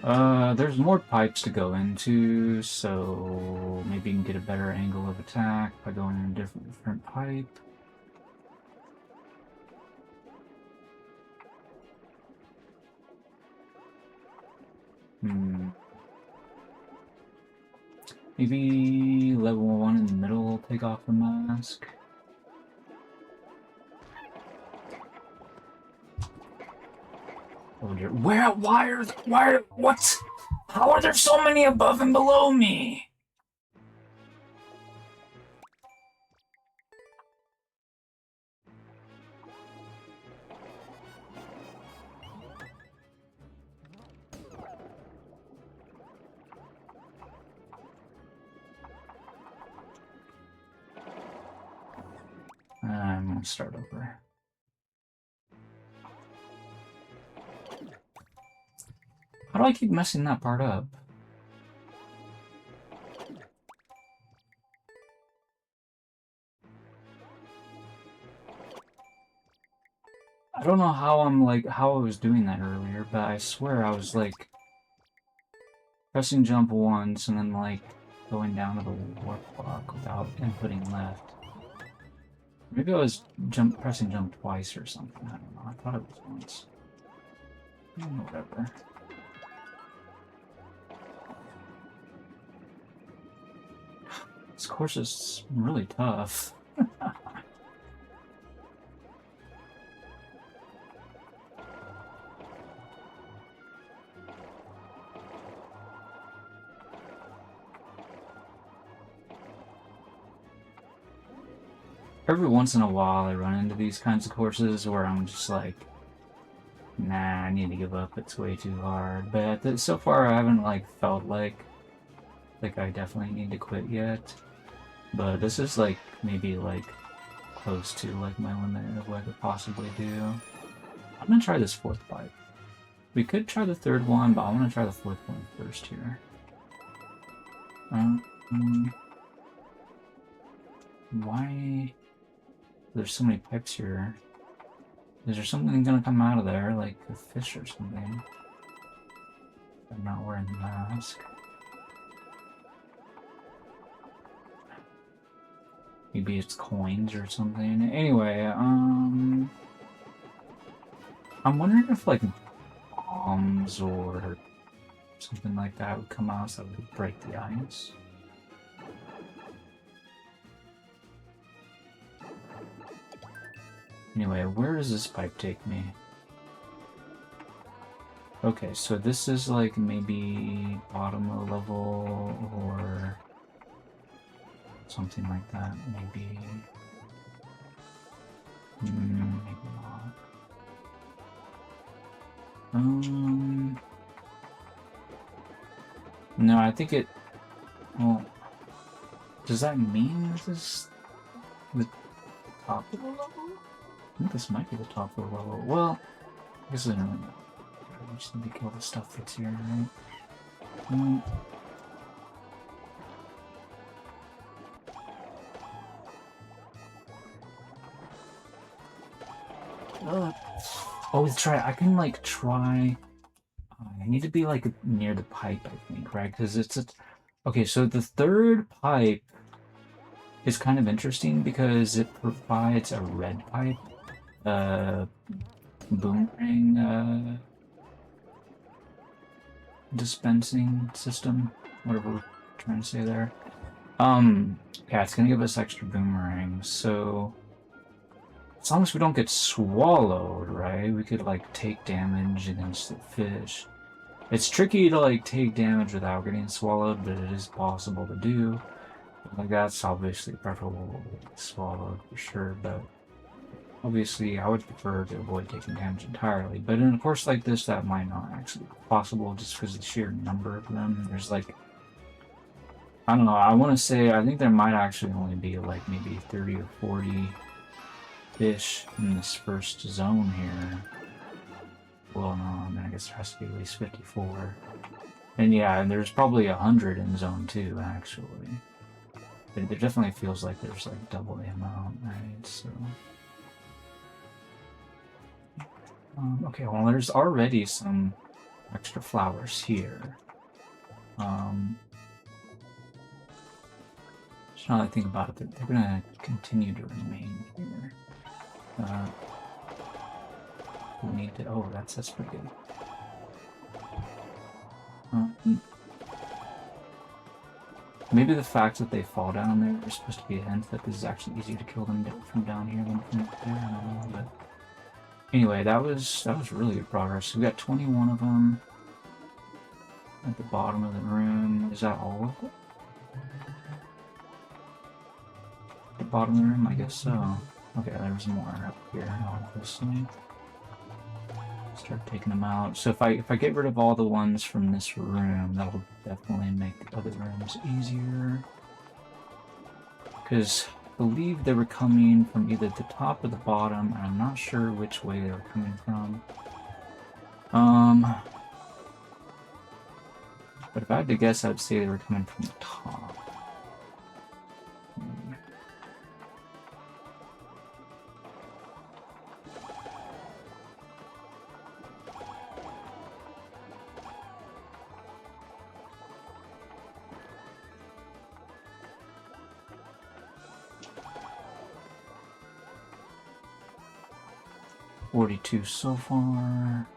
There's more pipes to go into, so maybe you can get a better angle of attack by going in a different pipe. Maybe level 1 in the middle will take off the mask. Oh dear. What? How are there so many above and below me? I'm gonna start over. How do I keep messing that part up? I don't know how how I was doing that earlier, but I swear I was like pressing jump once and then like going down to the warp block without inputting left. Maybe I was pressing jump twice or something. I don't know. I thought it was once. Whatever. This course is really tough. Every once in a while I run into these kinds of courses where I'm just like, nah, I need to give up, it's way too hard. But so far I haven't like felt like I definitely need to quit yet. But this is like maybe like close to like my limit of what I could possibly do. I'm gonna try this fourth pipe. We could try the third one, but I want to try the fourth one first here. Why? There's so many pipes here. Is there something gonna come out of there, like a fish or something? I'm not wearing the mask. Maybe it's coins or something. Anyway, I'm wondering if like bombs or something like that would come out so that would break the ice. Anyway, where does this pipe take me? Okay, so this is like maybe bottom of the level or something like that, maybe. Maybe not. No, I think it. Well, does that mean this is the top of the level? I think this might be the top of the level. Well, I guess I don't really know. I just need to kill the stuff that's here, right? Oh, let's try. I can like try. I need to be like near the pipe, I think, right? Because it's a. Okay, so the third pipe is kind of interesting because it provides a red pipe, boomerang dispensing system, whatever we're trying to say there. Yeah, it's gonna give us extra boomerangs, so as long as we don't get swallowed, right? We could like take damage against the fish. It's tricky to like take damage without getting swallowed, but it is possible to do. Like that's obviously preferable swallowed for sure, but obviously I would prefer to avoid taking damage entirely. But in a course like this, that might not actually be possible just because of the sheer number of them. There's like, I don't know, I want to say, I think there might actually only be like maybe 30 or 40 fish in this first zone here. Well, no, I mean, I guess there has to be at least 54. And yeah, and there's probably 100 in zone 2, actually. It definitely feels like there's like double the amount, right? So, okay, well, there's already some extra flowers here. Just now that I think about it, they're gonna continue to remain here. We need to. Oh, that's pretty good. Maybe the fact that they fall down there is supposed to be a hint that this is actually easier to kill them from down here than from up there. I don't know, but anyway, that was really good progress. We got 21 of them at the bottom of the room. Is that all of it? The bottom of the room, I guess so. Okay, there's more up here, obviously. Start taking them out. So if I get rid of all the ones from this room, that'll definitely make the other rooms easier. Because I believe they were coming from either the top or the bottom, and I'm not sure which way they were coming from. But if I had to guess, I'd say they were coming from the top. 42 so far.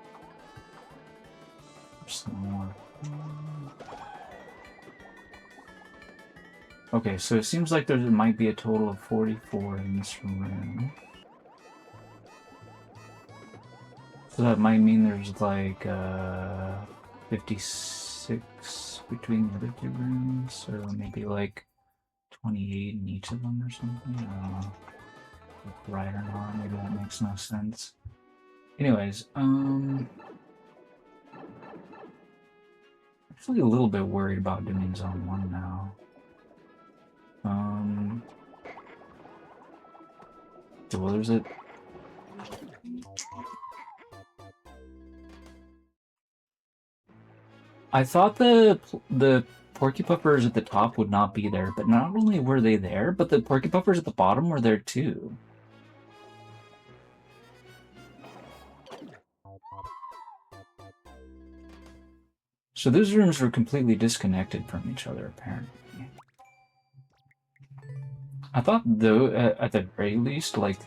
There's some more. Okay, so it seems like there might be a total of 44 in this room. So that might mean there's like 56 between the other two rooms, so maybe like 28 in each of them or something. I don't know if that's right or not. Maybe that makes no sense. Anyways, actually a little bit worried about doing zone 1 now. Well, there's it. I thought the porcupeffers at the top would not be there, but not only were they there, but the porcupeffers at the bottom were there too. So those rooms were completely disconnected from each other, apparently. I thought, though, at the very least, like,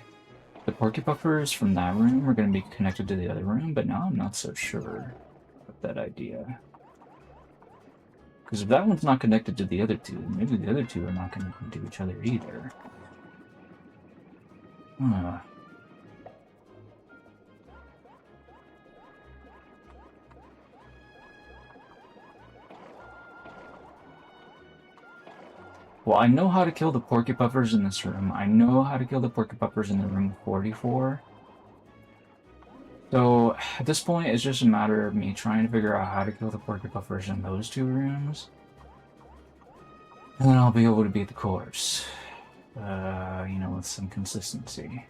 the porcupuffers from that room were going to be connected to the other room, but now I'm not so sure of that idea. Because if that one's not connected to the other two, maybe the other two are not connected to each other either. Well, I know how to kill the porcupuffers in this room. I know how to kill the porcupuffers in the room 44. So, at this point, it's just a matter of me trying to figure out how to kill the porcupuffers in those two rooms. And then I'll be able to beat the course. You know, with some consistency.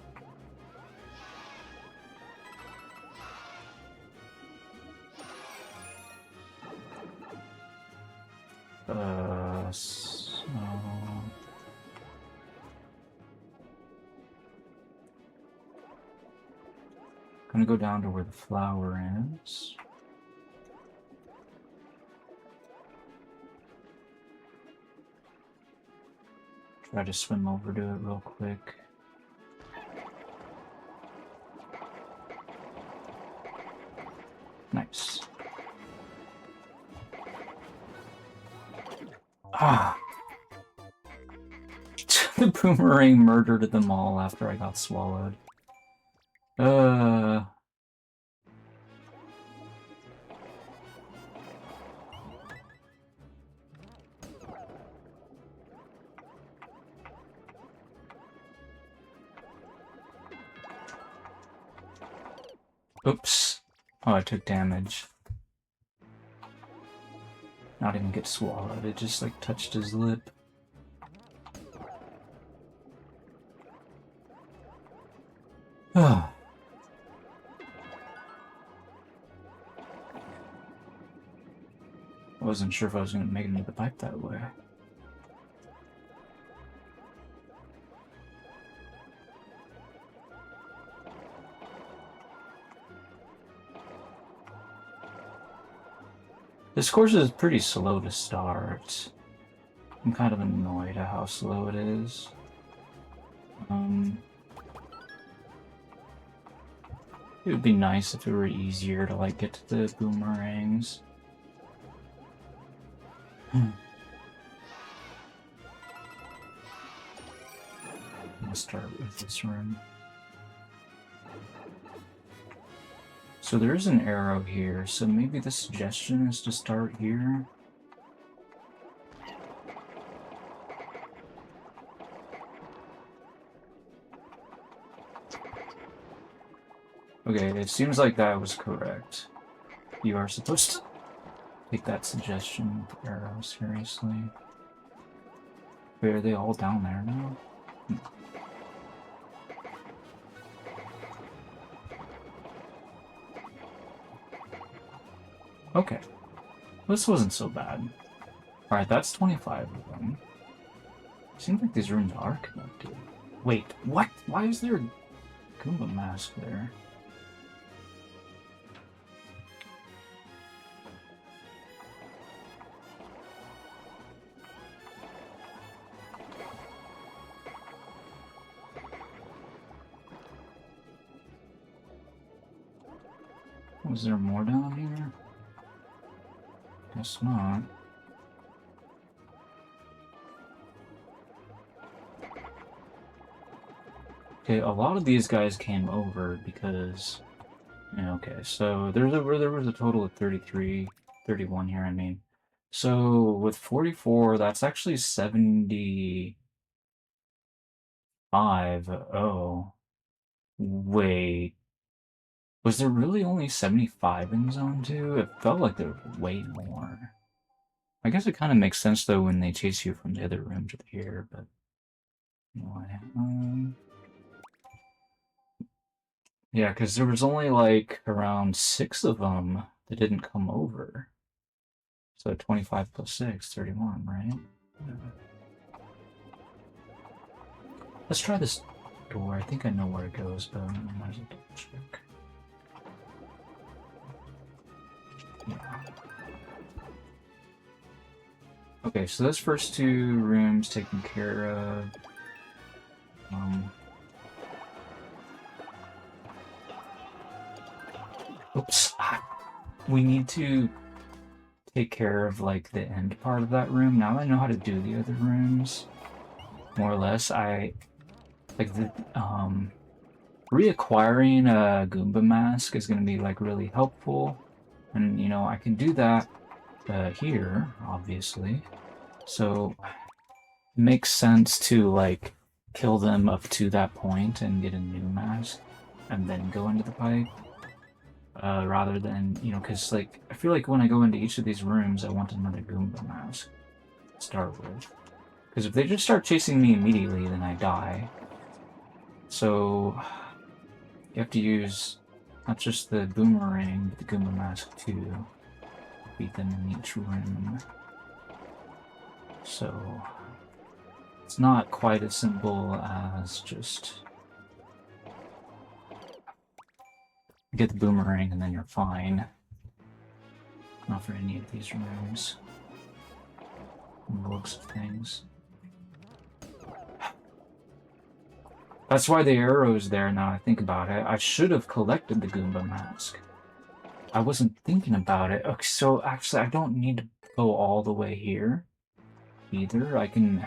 Gonna go down to where the flower is. Try to swim over to it real quick. Nice. Ah! The boomerang murdered them all after I got swallowed. Oops. Oh, I took damage. Not even get swallowed, it just like touched his lip. I wasn't sure if I was going to make it into the pipe that way. This course is pretty slow to start. I'm kind of annoyed at how slow it is. It would be nice if it were easier to like get to the boomerangs. I'll start with this room. So there is an arrow here, so maybe the suggestion is to start here. Okay, it seems like that was correct. You are supposed to take that suggestion with the arrow seriously. Wait, are they all down there now? Okay. This wasn't so bad. Alright, that's 25 of them. Seems like these rooms are connected. Wait, what? Why is there a Goomba mask there? Was there more down here? Guess not. Okay, a lot of these guys came over because... Yeah, okay, so there was a total of 31 here, I mean. So with 44, that's actually 75. Oh. Wait. Was there really only 75 in Zone 2? It felt like there was way more. I guess it kind of makes sense, though, when they chase you from the other room to here, but... Anyway, yeah, because there was only, like, around 6 of them that didn't come over. So 25 plus 6, 31, right? Yeah. Let's try this door. I think I know where it goes, but I might as well double check. Yeah. Okay, so those first 2 rooms taken care of. Oops. We need to take care of, like, the end part of that room. Now that I know how to do the other rooms, more or less, reacquiring a Goomba mask is going to be, like, really helpful. And, you know, I can do that here, obviously. So, it makes sense to, like, kill them up to that point and get a new mask, and then go into the pipe. Rather than, you know, because, like, I feel like when I go into each of these rooms, I want another Goomba mask to start with. Because if they just start chasing me immediately, then I die. So, you have to use not just the boomerang, but the Goomba mask too. Beat them in each room. So, it's not quite as simple as just... get the boomerang and then you're fine. Not for any of these rooms. From the looks of things. That's why the arrow's there now I think about it. I should have collected the Goomba mask. I wasn't thinking about it. Okay, so actually I don't need to go all the way here either. I can...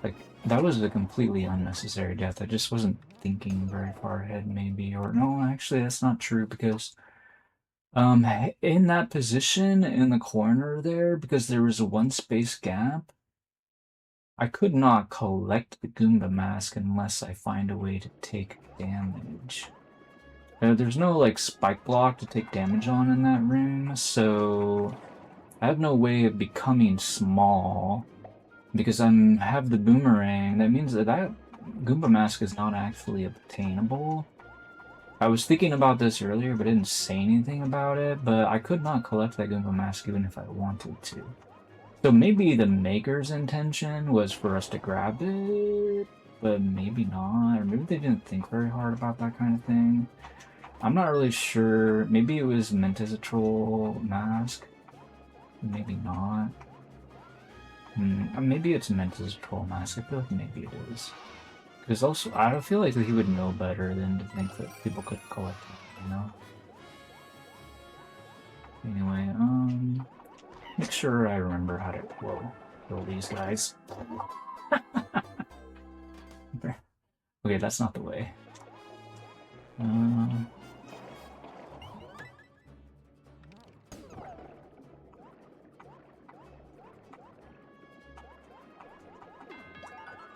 like, That was a completely unnecessary death. I just wasn't thinking very far ahead, maybe. Or no, actually, that's not true because in that position in the corner there, because there was a one space gap, I could not collect the Goomba mask unless I find a way to take damage. There's no like spike block to take damage on in that room, so I have no way of becoming small because have the boomerang. That means that Goomba mask is not actually obtainable. I was thinking about this earlier, but didn't say anything about it, but I could not collect that Goomba mask even if I wanted to. So maybe the maker's intention was for us to grab it, but maybe not, or maybe they didn't think very hard about that kind of thing. I'm not really sure. Maybe it was meant as a troll mask. Maybe not. Maybe it's meant as a troll mask. I feel like maybe it is. Because also, I don't feel like he would know better than to think that people could collect it, you know? Anyway, make sure I remember how to, kill these guys. Okay, that's not the way.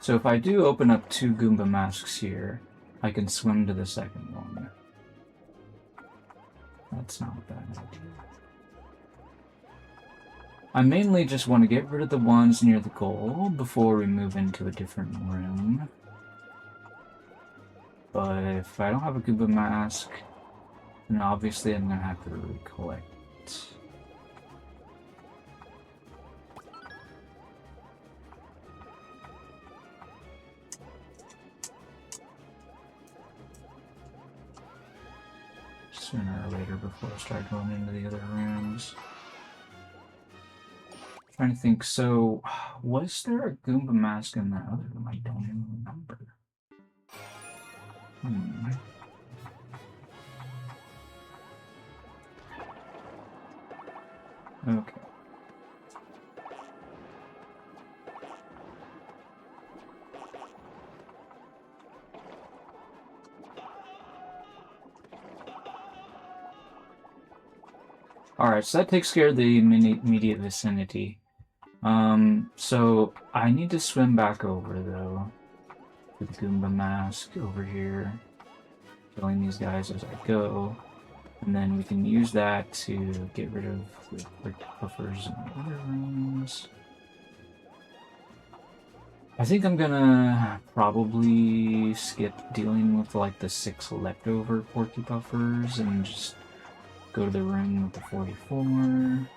So if I do open up 2 Goomba masks here, I can swim to the second one. That's not a bad idea. I mainly just want to get rid of the ones near the goal before we move into a different room. But if I don't have a Goomba mask, then obviously I'm going to have to recollect it. Sooner or later before I start going into the other rooms. Trying to think, so was there a Goomba mask in that other room? I don't even remember. Okay. Alright, so that takes care of the immediate vicinity. So I need to swim back over, though, with the Goomba mask over here, killing these guys as I go, and then we can use that to get rid of the quick buffers in the other rooms. I think I'm gonna probably skip dealing with like the 6 leftover Porky buffers and just go to the room with the 44.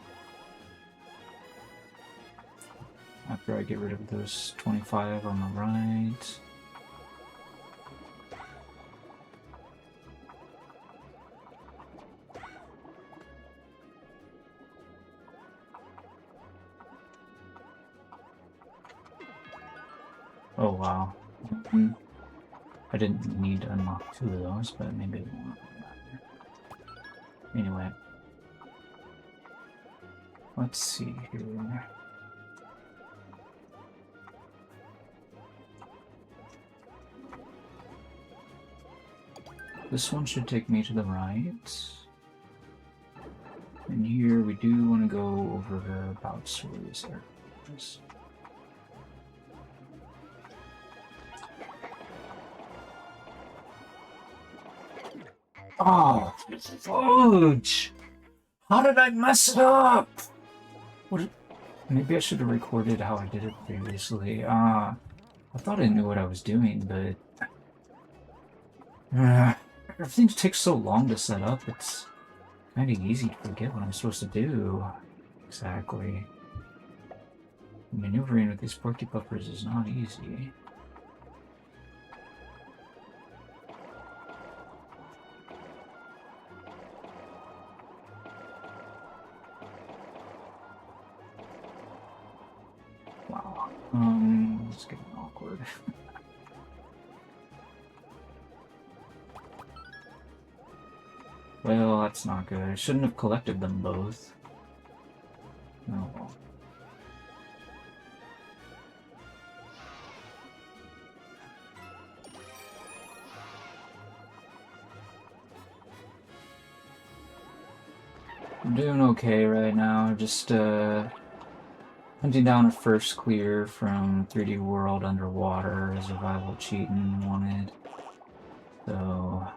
After I get rid of those 25 on the right. Oh wow. I didn't need to unlock 2 of those, but maybe it won't matter. Anyway. Let's see here. This one should take me to the right. And here we do want to go over the about series areas. Oh, fudge! How did I mess it up? What? Maybe I should have recorded how I did it previously. I thought I knew what I was doing, but everything takes so long to set up. It's kind of easy to forget what I'm supposed to do. Exactly. Maneuvering with these Porky Puffers is not easy. Wow. It's getting awkward. Well, that's not good. I shouldn't have collected them both. Oh well. I'm doing okay right now. Just hunting down a first clear from 3D World underwater, a survival cheatin' wanted. So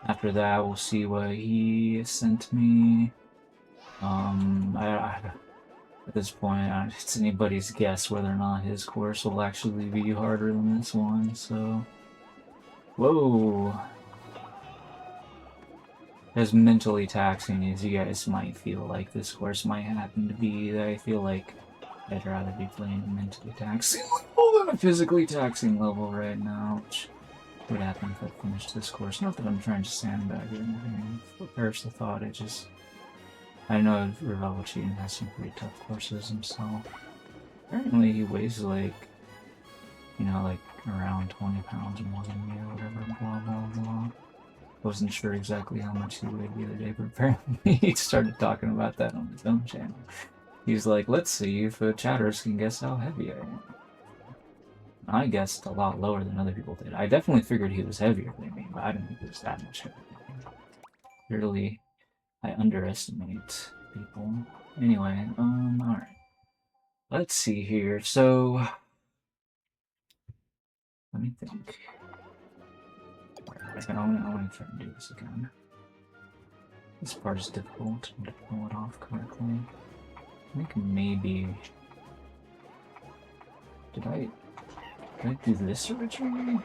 after that, we'll see what he sent me. At this point, it's anybody's guess whether or not his course will actually be harder than this one. So, whoa. As mentally taxing as you guys might feel like this course might happen to be, I feel like I'd rather be playing a mentally taxing level than a physically taxing level right now, which would happen if I finished this course. Not that I'm trying to sandbag or anything. Perish the thought, I know Revel Cheating has some pretty tough courses himself. Apparently he weighs like, you know, like around 20 pounds more than me or whatever, blah blah blah. Wasn't sure exactly how much he weighed the other day, but apparently he started talking about that on his own channel. He's like, let's see if chatters can guess how heavy I am. I guessed a lot lower than other people did. I definitely figured he was heavier than me, but I didn't think he was that much heavier than me. Clearly, I underestimate people. Anyway, alright. Let's see here. So, let me think. I want to try and do this again. This part is difficult to pull it off correctly. I think maybe... Did I do this originally?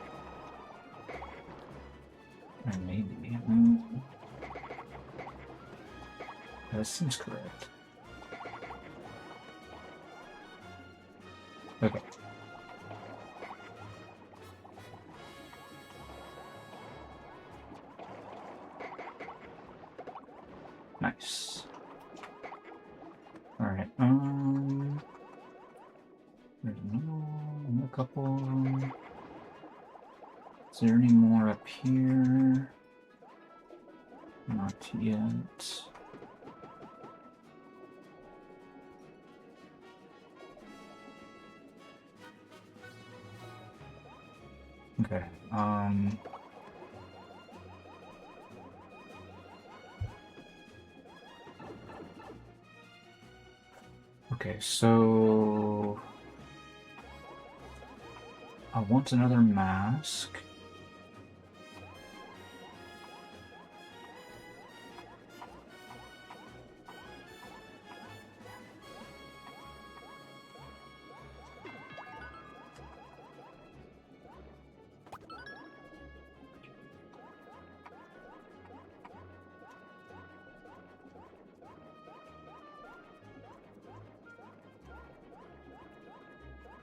Or maybe. That seems correct. Okay. Nice. Alright, there's a couple. Is there any more up here? Not yet. Okay, okay, so I want another mask.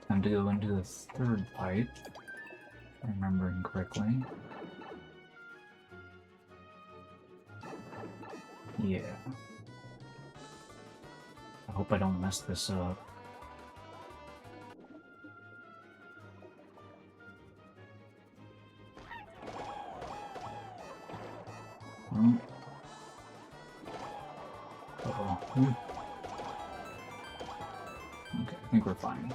Time to go into the third pipe, if I'm remembering correctly. Yeah. I hope I don't mess this up. Uh-oh. Okay, I think we're fine.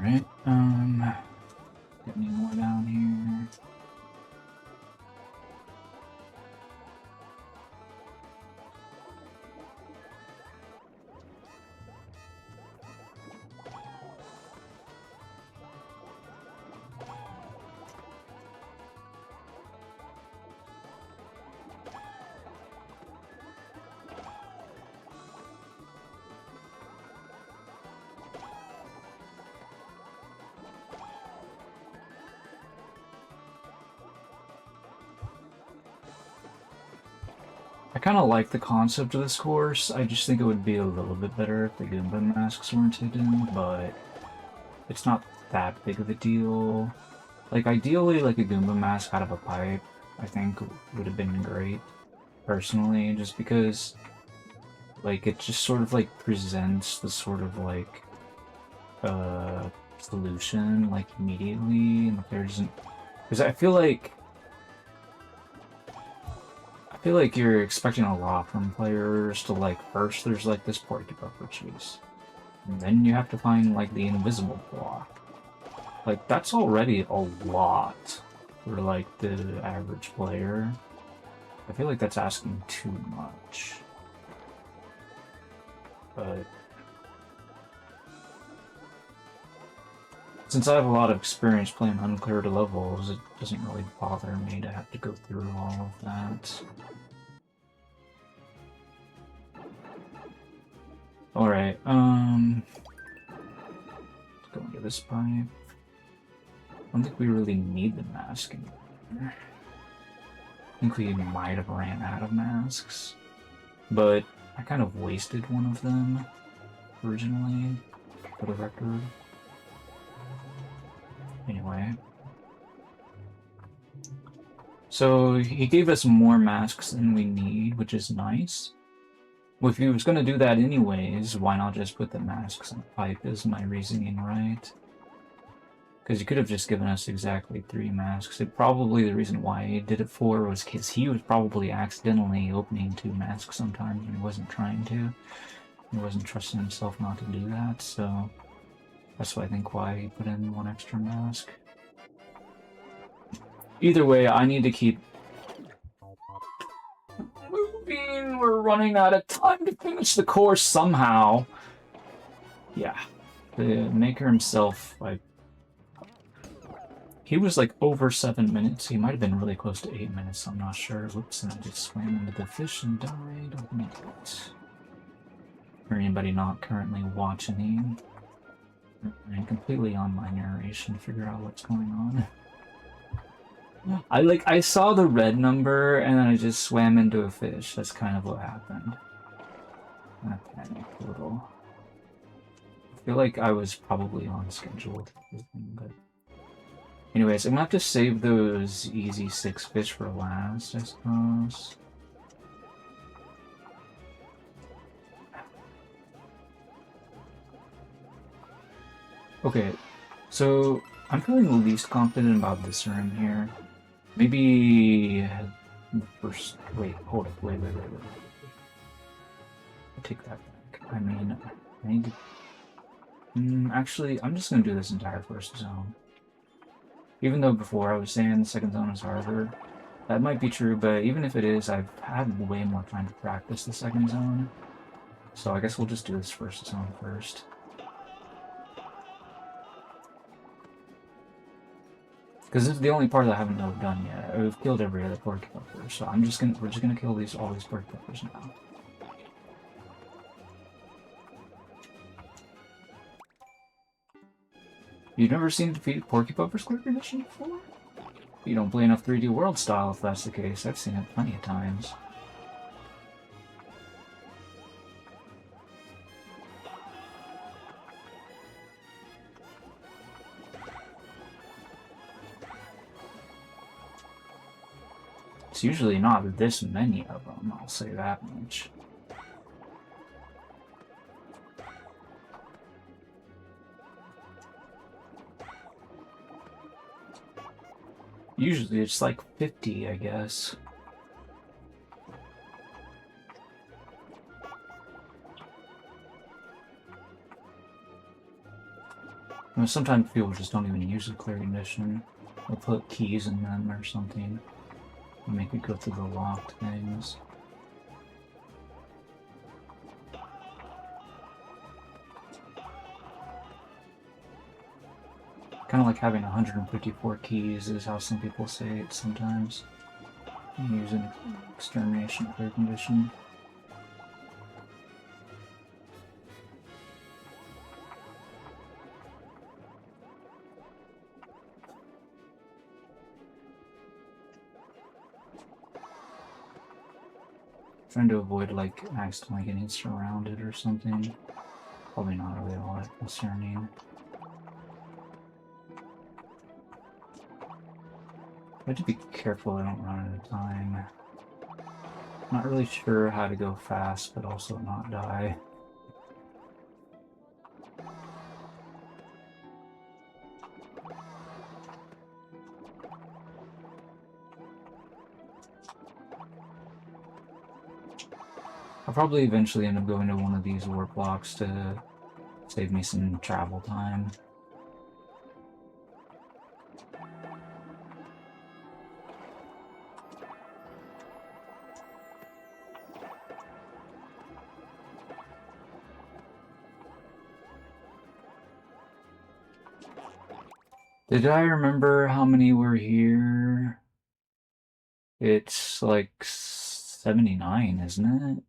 Alright, get any more down here? I kind of like the concept of this course. I just think it would be a little bit better if the Goomba masks weren't hidden, but it's not that big of a deal. Like, ideally, like a Goomba mask out of a pipe, I think would have been great, personally, just because, like, it just sort of, like, presents the sort of, like, solution, like, immediately, and like, there isn't... Because I feel like you're expecting a lot from players to, like, first there's, like, this porcupine chase. And then you have to find, like, the invisible block. Like, that's already a lot for, like, the average player. I feel like that's asking too much. But since I have a lot of experience playing uncleared levels, it doesn't really bother me to have to go through all of that. Alright, let's go into this pipe. I don't think we really need the mask anymore. I think we might have ran out of masks, but I kind of wasted one of them originally, for the record. Anyway. So he gave us more masks than we need, which is nice. Well, if he was going to do that anyways, why not just put the masks in the pipe is my reasoning, right? Because he could have just given us exactly 3 masks. Probably the reason why he did it 4 was because he was probably accidentally opening 2 masks sometimes when he wasn't trying to. He wasn't trusting himself not to do that, so that's why I think why he put in 1 extra mask. Either way, I need to keep moving. We're running out of time to finish the course somehow. Yeah. The maker himself, like, he was like over 7 minutes. He might have been really close to 8 minutes. I'm not sure. Whoops, and I just swam into the fish and died. Open it. For anybody not currently watching, I'm completely on my narration to figure out what's going on. I saw the red number and then I just swam into a fish. That's kind of what happened. I panicked a little. I feel like I was probably on schedule, but anyways, I'm gonna have to save those easy 6 fish for last, I suppose. Okay, so I'm feeling the least confident about this room here. Maybe the first. Wait, hold up. Wait. I'll take that back. I mean, I need to. Actually, I'm just gonna do this entire first zone. Even though before I was saying the second zone is harder, that might be true, but even if it is, I've had way more time to practice the second zone. So I guess we'll just do this first zone first. Because this is the only part that I haven't done yet. We've killed every other porcupine, so we're just gonna kill all these porcupines now. You've never seen defeated porcupines clear condition before? You don't play enough 3D World Style if that's the case. I've seen it plenty of times. It's usually not this many of them, I'll say that much. Usually it's like 50, I guess. I mean, sometimes people just don't even use the clear condition. They'll put keys in them or something and make it go through the locked things. Kind of like having 154 keys is how some people say it sometimes. Using extermination clear condition. Trying to avoid like accidentally getting surrounded or something. Probably not really all that concerning. I have to be careful I don't run out of time. Not really sure how to go fast, but also not die. I'll probably eventually end up going to one of these warp blocks to Save me some travel time. Did I remember how many were here? It's like 79, isn't it?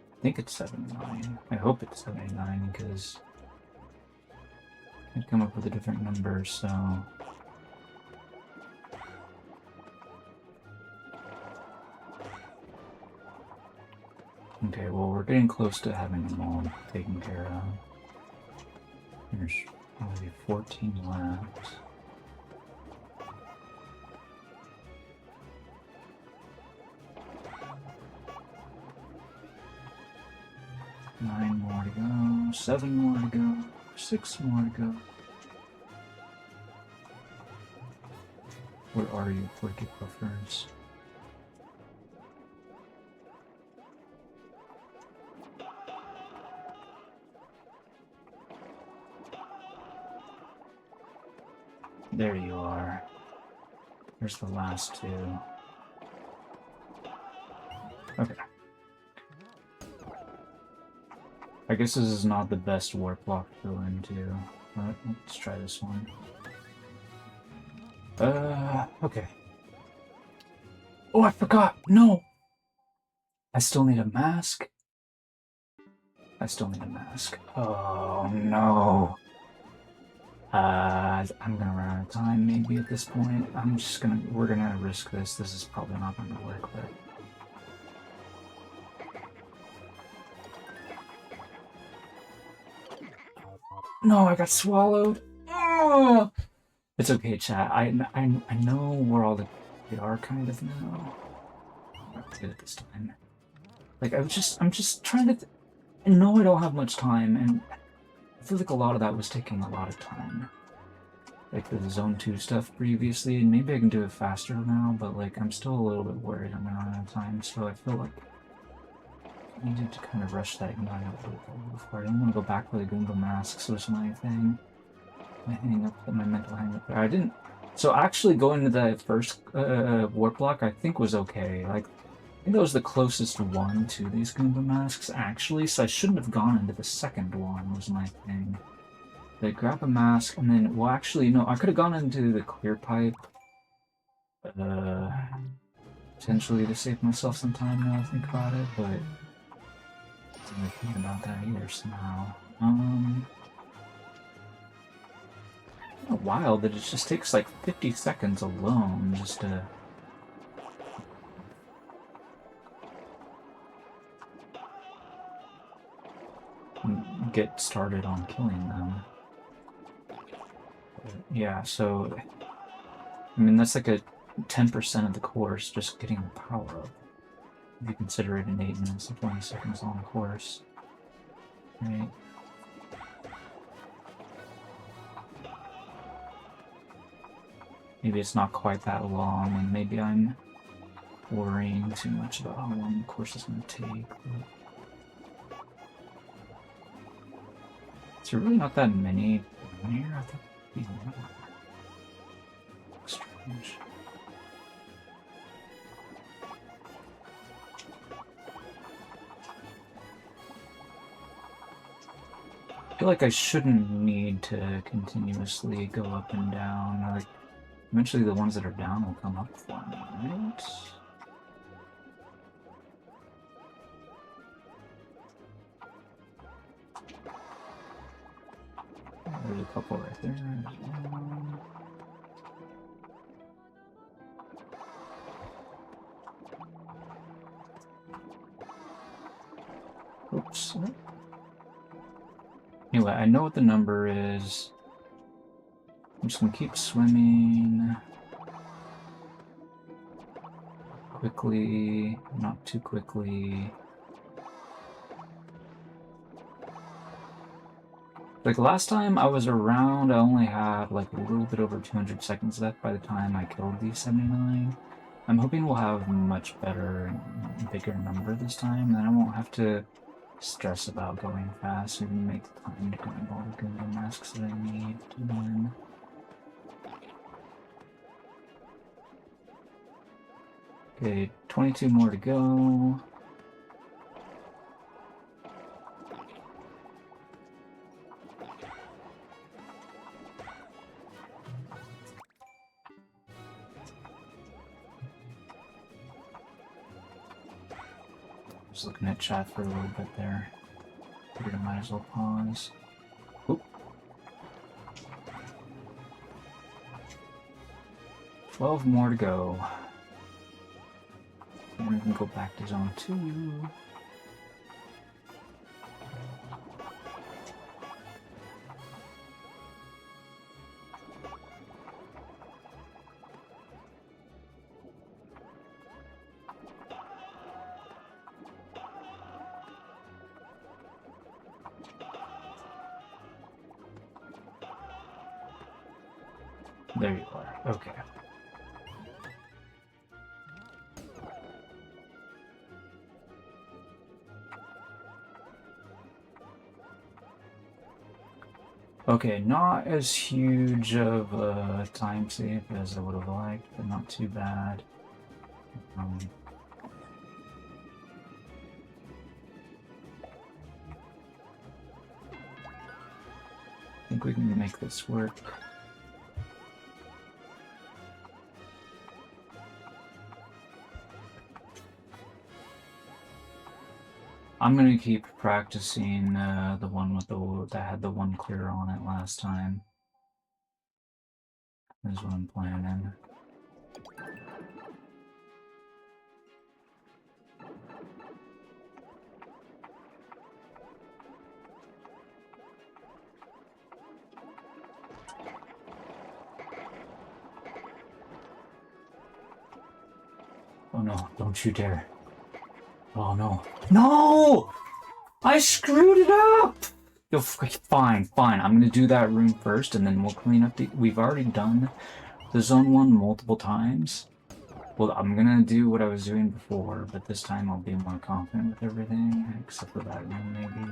I think it's 79. I hope it's 79 because I can't come up with a different number, so... Okay, well, we're getting close to having them all taken care of. There's only 14 left. Nine more to go, 7 more to go, 6 more to go. Where are you, Quirky Puffers? There you are. Here's the last 2. Okay. I guess this is not the best warp block to go into, but let's try this one. Okay. Oh, I forgot! No! I still need a mask. I still need a mask. Oh, no. I'm gonna run out of time maybe at this point. We're gonna risk this. This is probably not gonna work, but... No, I got swallowed. Oh! It's okay, chat. I know where all they are kind of now. Let's get it this time. Like I'm just trying to. I know I don't have much time, and I feel like a lot of that was taking a lot of time. Like the Zone 2 stuff previously, and maybe I can do it faster now, but like I'm still a little bit worried I'm gonna run out of time, so I feel like I needed to kind of rush that and before I don't want to go back for the Goomba masks was my thing. My mental hang up there. I didn't. So actually going to the first warp block I think was okay. Like I think that was the closest one to these Goomba masks actually, so I shouldn't have gone into the second one was my thing. They grab a mask and then, well actually no, I could have gone into the clear pipe potentially to save myself some time now I think about it, but I didn't really think about that either somehow. Wild that it just takes like 50 seconds alone just to get started on killing them. But yeah, so I mean that's like a 10% of the course just getting the power up. If you consider it an 8 minutes and 20 seconds long course, right? Maybe it's not quite that long, and maybe I'm worrying too much about how long the course is going to take. But... Is there really not that many here? I thought it'd be more. Strange. I feel like I shouldn't need to continuously go up and down. Like, eventually the ones that are down will come up for me, right? There's a couple right there. There's one. Oops. Anyway, I know what the number is. I'm just gonna keep swimming quickly, not too quickly. Like last time I was around, I only had like a little bit over 200 seconds left by the time I killed these 79. I'm hoping we'll have much better, bigger number this time, and I won't have to stress about going fast and make the time to grab all the Goomba masks that I need to win. Okay, 22 more to go. Just looking at chat for a little bit there. Figured I might as well pause. Oop. 12 more to go. And we can go back to zone 2. There you are. Okay. Okay, not as huge of a time save as I would have liked, but not too bad. I think we can make this work. I'm gonna keep practicing the one with that had the one clear on it last time. Is what I'm planning. Oh no, don't you dare. Oh no. No! I screwed it up! Yo, fine. I'm gonna do that room first and then we'll clean up the... We've already done the zone 1 multiple times. Well, I'm gonna do what I was doing before, but this time I'll be more confident with everything, except for that room maybe.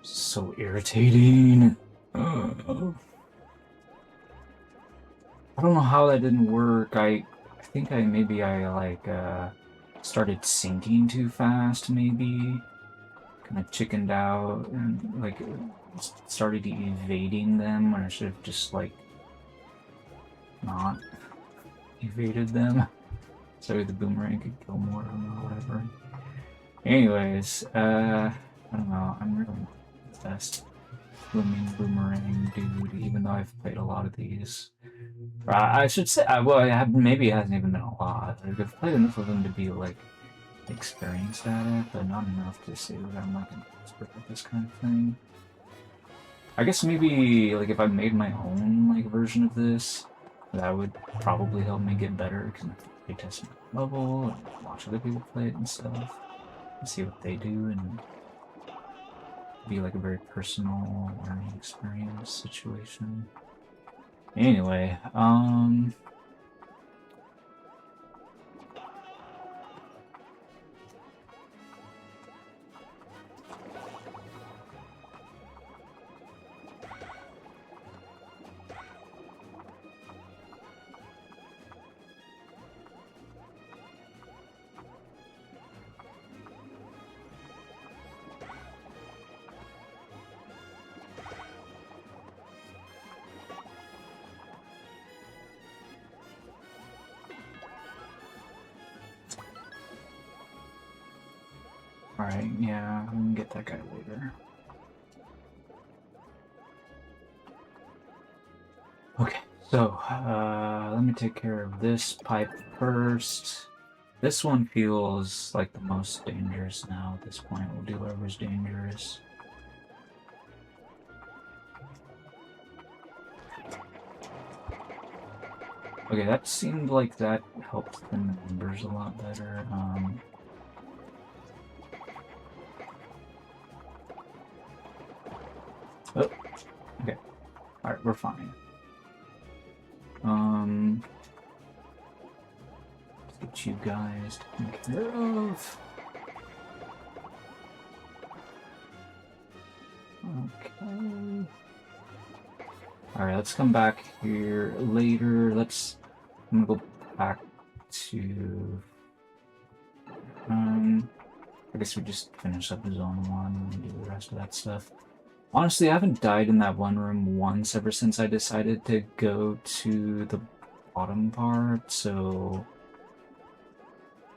So irritating. I don't know how that didn't work. I think maybe I started sinking too fast, maybe. Kind of chickened out and like started evading them when I should have just like not evaded them. So the boomerang could kill more of them or whatever. Anyways, I don't know. I'm really not the best blooming boomerang dude, even though I've played a lot of these. I should say, well, maybe it hasn't even been a lot. Like, I've played enough of them to be like experienced at it, but not enough to say that I'm like an expert at this kind of thing. I guess maybe like if I made my own like version of this, that would probably help me get better because I can test my level and watch other people play it and stuff, and see what they do, and be like a very personal learning experience situation. Anyway, alright, yeah, we can get that guy later. Okay, so, let me take care of this pipe first. This one feels like the most dangerous now at this point. We'll do whatever's dangerous. Okay, that seemed like that helped the numbers a lot better. Oh, okay. Alright, we're fine. Let's get you guys taken care of. Okay. Alright, let's come back here later. I'm gonna go back to... I guess we just finish up Zone 1 and do the rest of that stuff. Honestly, I haven't died in that one room once ever since I decided to go to the bottom part, so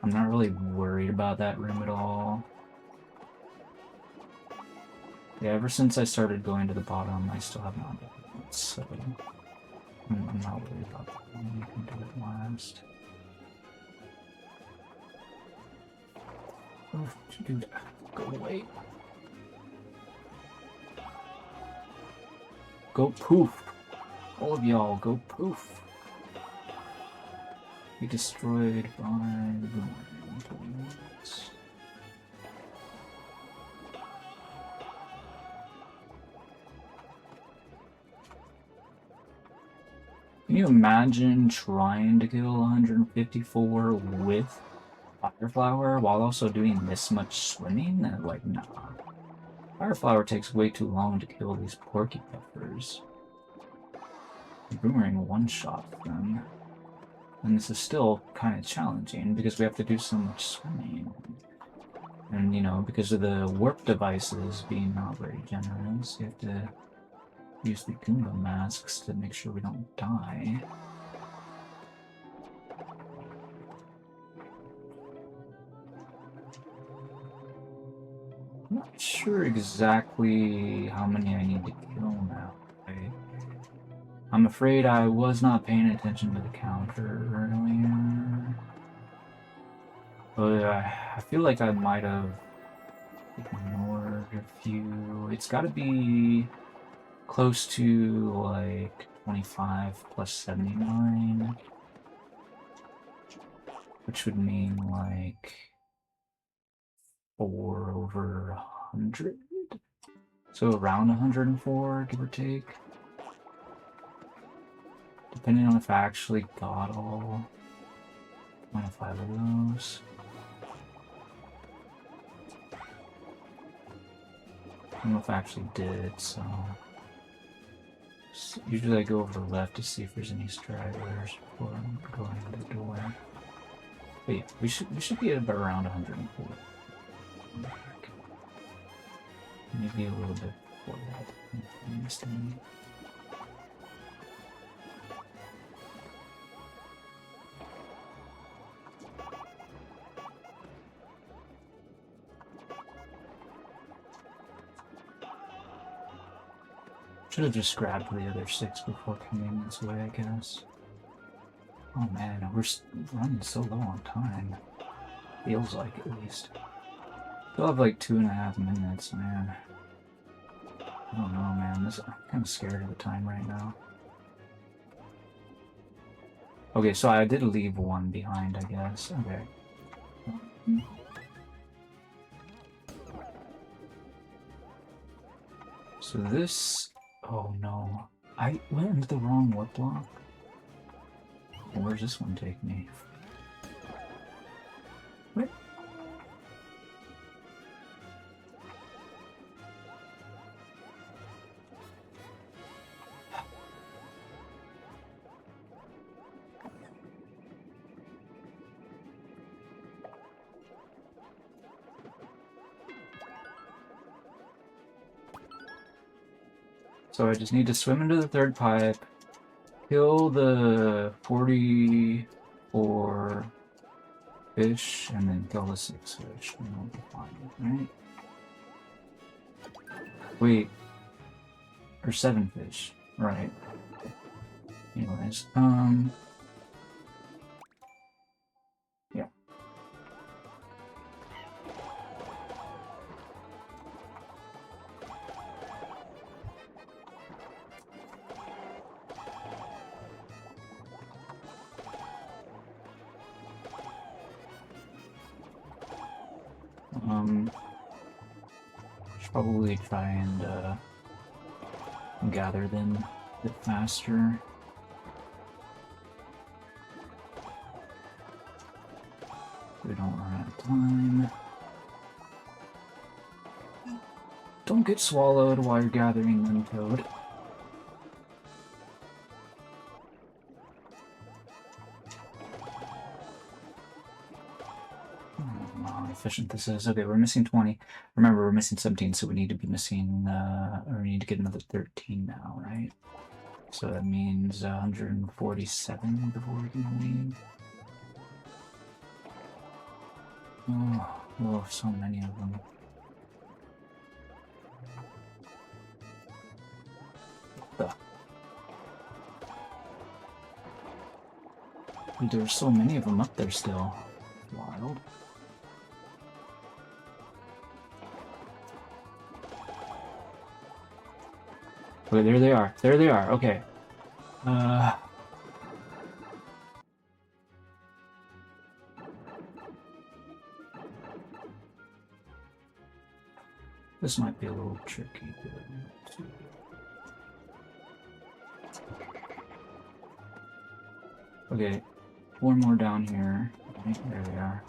I'm not really worried about that room at all. Yeah, ever since I started going to the bottom, I still have not done it, so I'm not worried about that one. We can do it last. Oh, dude, go away. Go poof. All of y'all, go poof. Be destroyed by the boomerang. Can you imagine trying to kill 154 with Fire Flower while also doing this much swimming? Like, nah. Fire Flower takes way too long to kill these porky peppers. Boomerang one-shot them. And this is still kind of challenging because we have to do so much swimming. And, you know, because of the warp devices being not very generous, you have to use the Goomba masks to make sure we don't die. I'm not sure exactly how many I need to kill now. I'm afraid I was not paying attention to the counter earlier. But I feel like I might have ignored a few. It's got to be close to like 25 plus 79. Which would mean like 4 over 100? So around 104, give or take. Depending on if I actually got all 25 of those. I don't know if I actually did, so usually I go over to the left to see if there's any stragglers before I'm going to the door. But yeah, we should be at about around 104. Maybe a little bit before that. Should have just grabbed the other 6 before coming this way, I guess. Oh man, we're running so low on time. Feels like, at least. Still have like 2.5 minutes, man. I don't know, man. I'm kind of scared of the time right now. Okay, so I did leave one behind, I guess. Okay. So this... Oh no. I went into the wrong warp block. Where's this one take me? What? So I just need to swim into the 3rd pipe, kill the 44 fish, and then kill the 6 fish, and we'll be fine, right? Wait. Or 7 fish. Right. Anyways, yeah. Should probably try and gather them a bit faster. we don't run out of time. Don't get swallowed while you're gathering them, Toad. How efficient this is. Okay, we're missing 20. Remember, we're missing 17, so we need to be missing, or we need to get another 13 now, right? So that means 147 before we can leave. Oh, so many of them. There's so many of them up there still. Wild. Okay, there they are. There they are. Okay. This might be a little tricky. Okay, one more down here. There they are.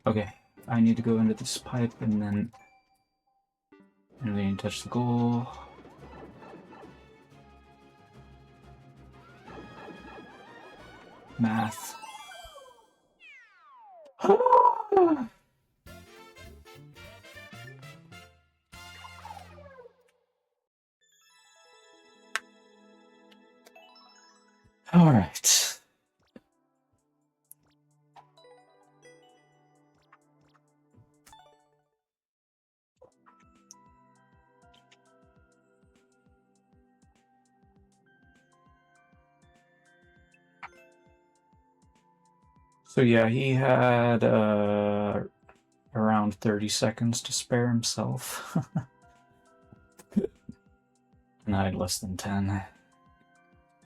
Okay, I need to go into this pipe and then touch the goal. Math. All right. So yeah, he had around 30 seconds to spare himself. And I had less than 10.